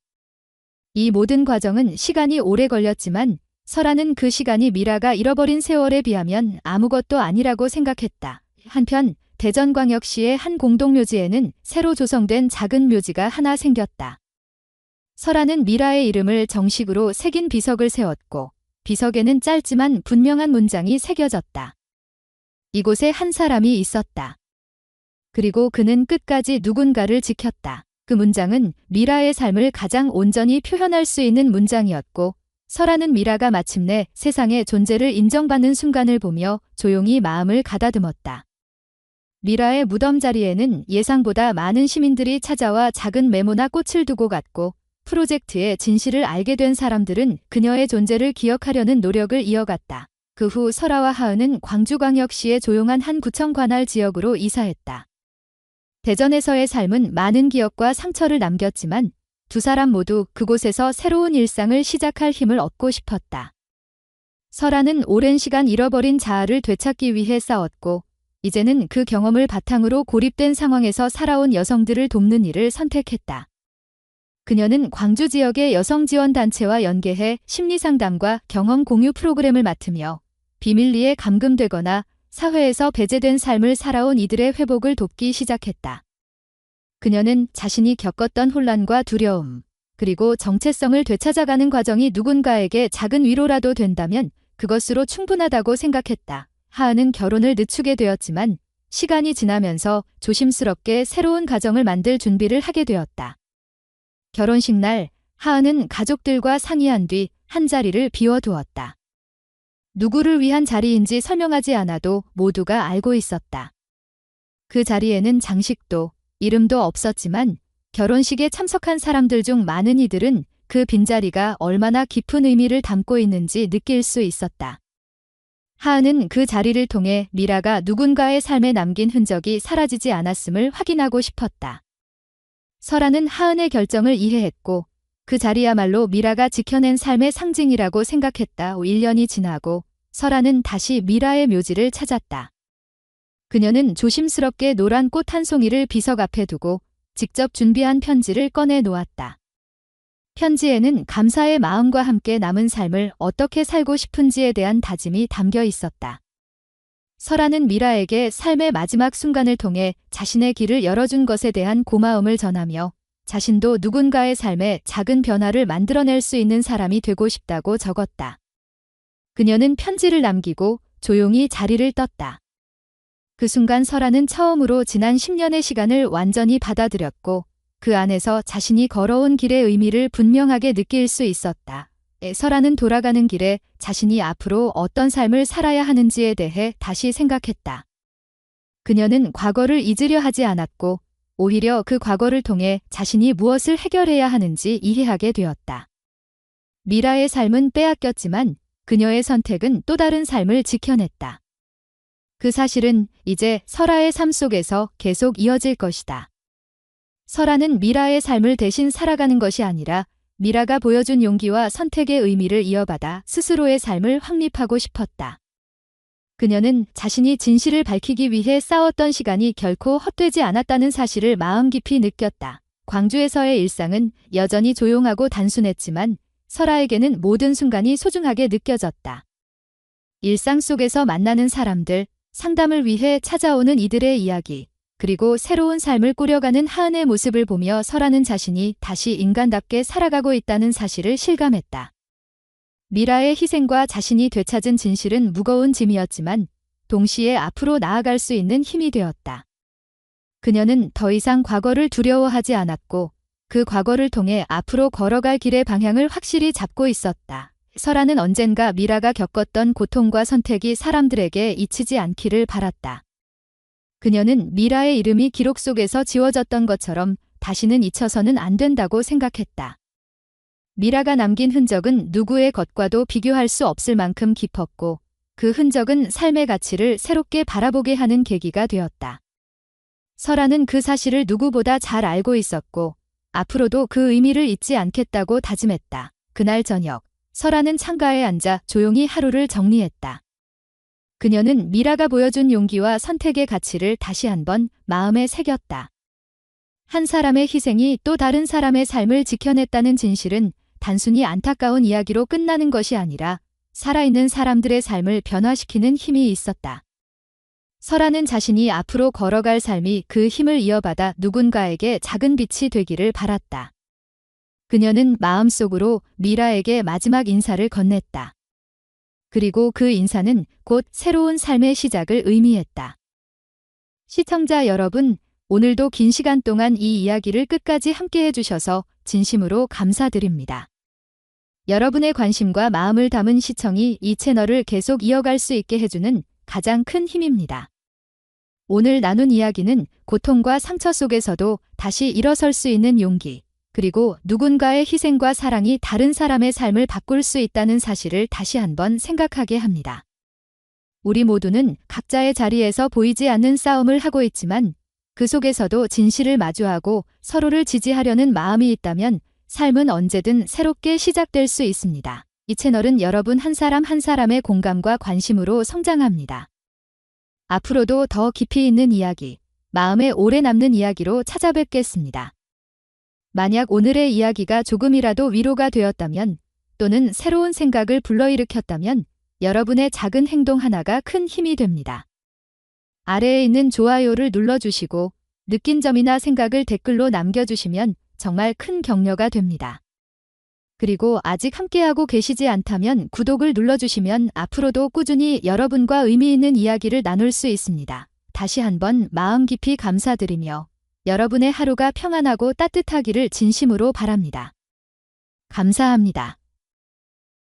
Speaker 1: 이 모든 과정은 시간이 오래 걸렸지만 설아는 그 시간이 미라가 잃어버린 세월에 비하면 아무것도 아니라고 생각했다. 한편 대전광역시의 한 공동묘지에는 새로 조성된 작은 묘지가 하나 생겼다. 설아는 미라의 이름을 정식으로 새긴 비석을 세웠고 비석에는 짧지만 분명한 문장이 새겨졌다. 이곳에 한 사람이 있었다. 그리고 그는 끝까지 누군가를 지켰다. 그 문장은 미라의 삶을 가장 온전히 표현할 수 있는 문장이었고 설아는 미라가 마침내 세상의 존재를 인정받는 순간을 보며 조용히 마음을 가다듬었다. 미라의 무덤 자리에는 예상보다 많은 시민들이 찾아와 작은 메모나 꽃을 두고 갔고 프로젝트의 진실을 알게 된 사람들은 그녀의 존재를 기억하려는 노력을 이어갔다. 그 후 설아와 하은은 광주광역시의 조용한 한 구청 관할 지역으로 이사했다. 대전에서의 삶은 많은 기억과 상처를 남겼지만 두 사람 모두 그곳에서 새로운 일상을 시작할 힘을 얻고 싶었다. 설아는 오랜 시간 잃어버린 자아를 되찾기 위해 싸웠고 이제는 그 경험을 바탕으로 고립된 상황에서 살아온 여성들을 돕는 일을 선택했다. 그녀는 광주 지역의 여성 지원단체와 연계해 심리상담과 경험 공유 프로그램을 맡으며 비밀리에 감금되거나 사회에서 배제된 삶을 살아온 이들의 회복을 돕기 시작했다. 그녀는 자신이 겪었던 혼란과 두려움, 그리고 정체성을 되찾아가는 과정이 누군가에게 작은 위로라도 된다면 그것으로 충분하다고 생각했다. 하은은 결혼을 늦추게 되었지만 시간이 지나면서 조심스럽게 새로운 가정을 만들 준비를 하게 되었다. 결혼식 날 하은은 가족들과 상의한 뒤 한 자리를 비워두었다. 누구를 위한 자리인지 설명하지 않아도 모두가 알고 있었다. 그 자리에는 장식도 이름도 없었지만 결혼식에 참석한 사람들 중 많은 이들은 그 빈자리가 얼마나 깊은 의미를 담고 있는지 느낄 수 있었다. 하은은 그 자리를 통해 미라가 누군가의 삶에 남긴 흔적이 사라지지 않았음을 확인하고 싶었다. 설아는 하은의 결정을 이해했고 그 자리야말로 미라가 지켜낸 삶의 상징이라고 생각했다. 1년이 지나고 설아는 다시 미라의 묘지를 찾았다. 그녀는 조심스럽게 노란 꽃 한 송이를 비석 앞에 두고 직접 준비한 편지를 꺼내 놓았다. 편지에는 감사의 마음과 함께 남은 삶을 어떻게 살고 싶은지에 대한 다짐이 담겨 있었다. 설아는 미라에게 삶의 마지막 순간을 통해 자신의 길을 열어준 것에 대한 고마움을 전하며 자신도 누군가의 삶에 작은 변화를 만들어낼 수 있는 사람이 되고 싶다고 적었다. 그녀는 편지를 남기고 조용히 자리를 떴다. 그 순간 설아는 처음으로 지난 10년의 시간을 완전히 받아들였고 그 안에서 자신이 걸어온 길의 의미를 분명하게 느낄 수 있었다. 설아는 돌아가는 길에 자신이 앞으로 어떤 삶을 살아야 하는지에 대해 다시 생각했다. 그녀는 과거를 잊으려 하지 않았고 오히려 그 과거를 통해 자신이 무엇을 해결해야 하는지 이해하게 되었다. 미라의 삶은 빼앗겼지만 그녀의 선택은 또 다른 삶을 지켜냈다. 그 사실은 이제 설아의 삶 속에서 계속 이어질 것이다. 설아는 미라의 삶을 대신 살아가는 것이 아니라 미라가 보여준 용기와 선택의 의미를 이어받아 스스로의 삶을 확립하고 싶었다. 그녀는 자신이 진실을 밝히기 위해 싸웠던 시간이 결코 헛되지 않았다는 사실을 마음 깊이 느꼈다. 광주에서의 일상은 여전히 조용하고 단순했지만 설아에게는 모든 순간이 소중하게 느껴졌다. 일상 속에서 만나는 사람들, 상담을 위해 찾아오는 이들의 이야기, 그리고 새로운 삶을 꾸려가는 하은의 모습을 보며 설아는 자신이 다시 인간답게 살아가고 있다는 사실을 실감했다. 미라의 희생과 자신이 되찾은 진실은 무거운 짐이었지만 동시에 앞으로 나아갈 수 있는 힘이 되었다. 그녀는 더 이상 과거를 두려워하지 않았고 그 과거를 통해 앞으로 걸어갈 길의 방향을 확실히 잡고 있었다. 설아는 언젠가 미라가 겪었던 고통과 선택이 사람들에게 잊히지 않기를 바랐다. 그녀는 미라의 이름이 기록 속에서 지워졌던 것처럼 다시는 잊혀서는 안 된다고 생각했다. 미라가 남긴 흔적은 누구의 것과도 비교할 수 없을 만큼 깊었고 그 흔적은 삶의 가치를 새롭게 바라보게 하는 계기가 되었다. 설아는 그 사실을 누구보다 잘 알고 있었고 앞으로도 그 의미를 잊지 않겠다고 다짐했다. 그날 저녁, 설아는 창가에 앉아 조용히 하루를 정리했다. 그녀는 미라가 보여준 용기와 선택의 가치를 다시 한번 마음에 새겼다. 한 사람의 희생이 또 다른 사람의 삶을 지켜냈다는 진실은 단순히 안타까운 이야기로 끝나는 것이 아니라 살아있는 사람들의 삶을 변화시키는 힘이 있었다. 설아는 자신이 앞으로 걸어갈 삶이 그 힘을 이어받아 누군가에게 작은 빛이 되기를 바랐다. 그녀는 마음속으로 미라에게 마지막 인사를 건넸다. 그리고 그 인사는 곧 새로운 삶의 시작을 의미했다. 시청자 여러분, 오늘도 긴 시간 동안 이 이야기를 끝까지 함께 해주셔서 진심으로 감사드립니다. 여러분의 관심과 마음을 담은 시청이 이 채널을 계속 이어갈 수 있게 해주는 가장 큰 힘입니다. 오늘 나눈 이야기는 고통과 상처 속에서도 다시 일어설 수 있는 용기, 그리고 누군가의 희생과 사랑이 다른 사람의 삶을 바꿀 수 있다는 사실을 다시 한번 생각하게 합니다. 우리 모두는 각자의 자리에서 보이지 않는 싸움을 하고 있지만 그 속에서도 진실을 마주하고 서로를 지지하려는 마음이 있다면 삶은 언제든 새롭게 시작될 수 있습니다. 이 채널은 여러분 한 사람 한 사람의 공감과 관심으로 성장합니다. 앞으로도 더 깊이 있는 이야기, 마음에 오래 남는 이야기로 찾아뵙겠습니다. 만약 오늘의 이야기가 조금이라도 위로가 되었다면 또는 새로운 생각을 불러일으켰다면 여러분의 작은 행동 하나가 큰 힘이 됩니다. 아래에 있는 좋아요를 눌러주시고 느낀 점이나 생각을 댓글로 남겨주시면 정말 큰 격려가 됩니다. 그리고 아직 함께하고 계시지 않다면 구독을 눌러주시면 앞으로도 꾸준히 여러분과 의미 있는 이야기를 나눌 수 있습니다. 다시 한번 마음 깊이 감사드리며 여러분의 하루가 평안하고 따뜻하기를 진심으로 바랍니다. 감사합니다.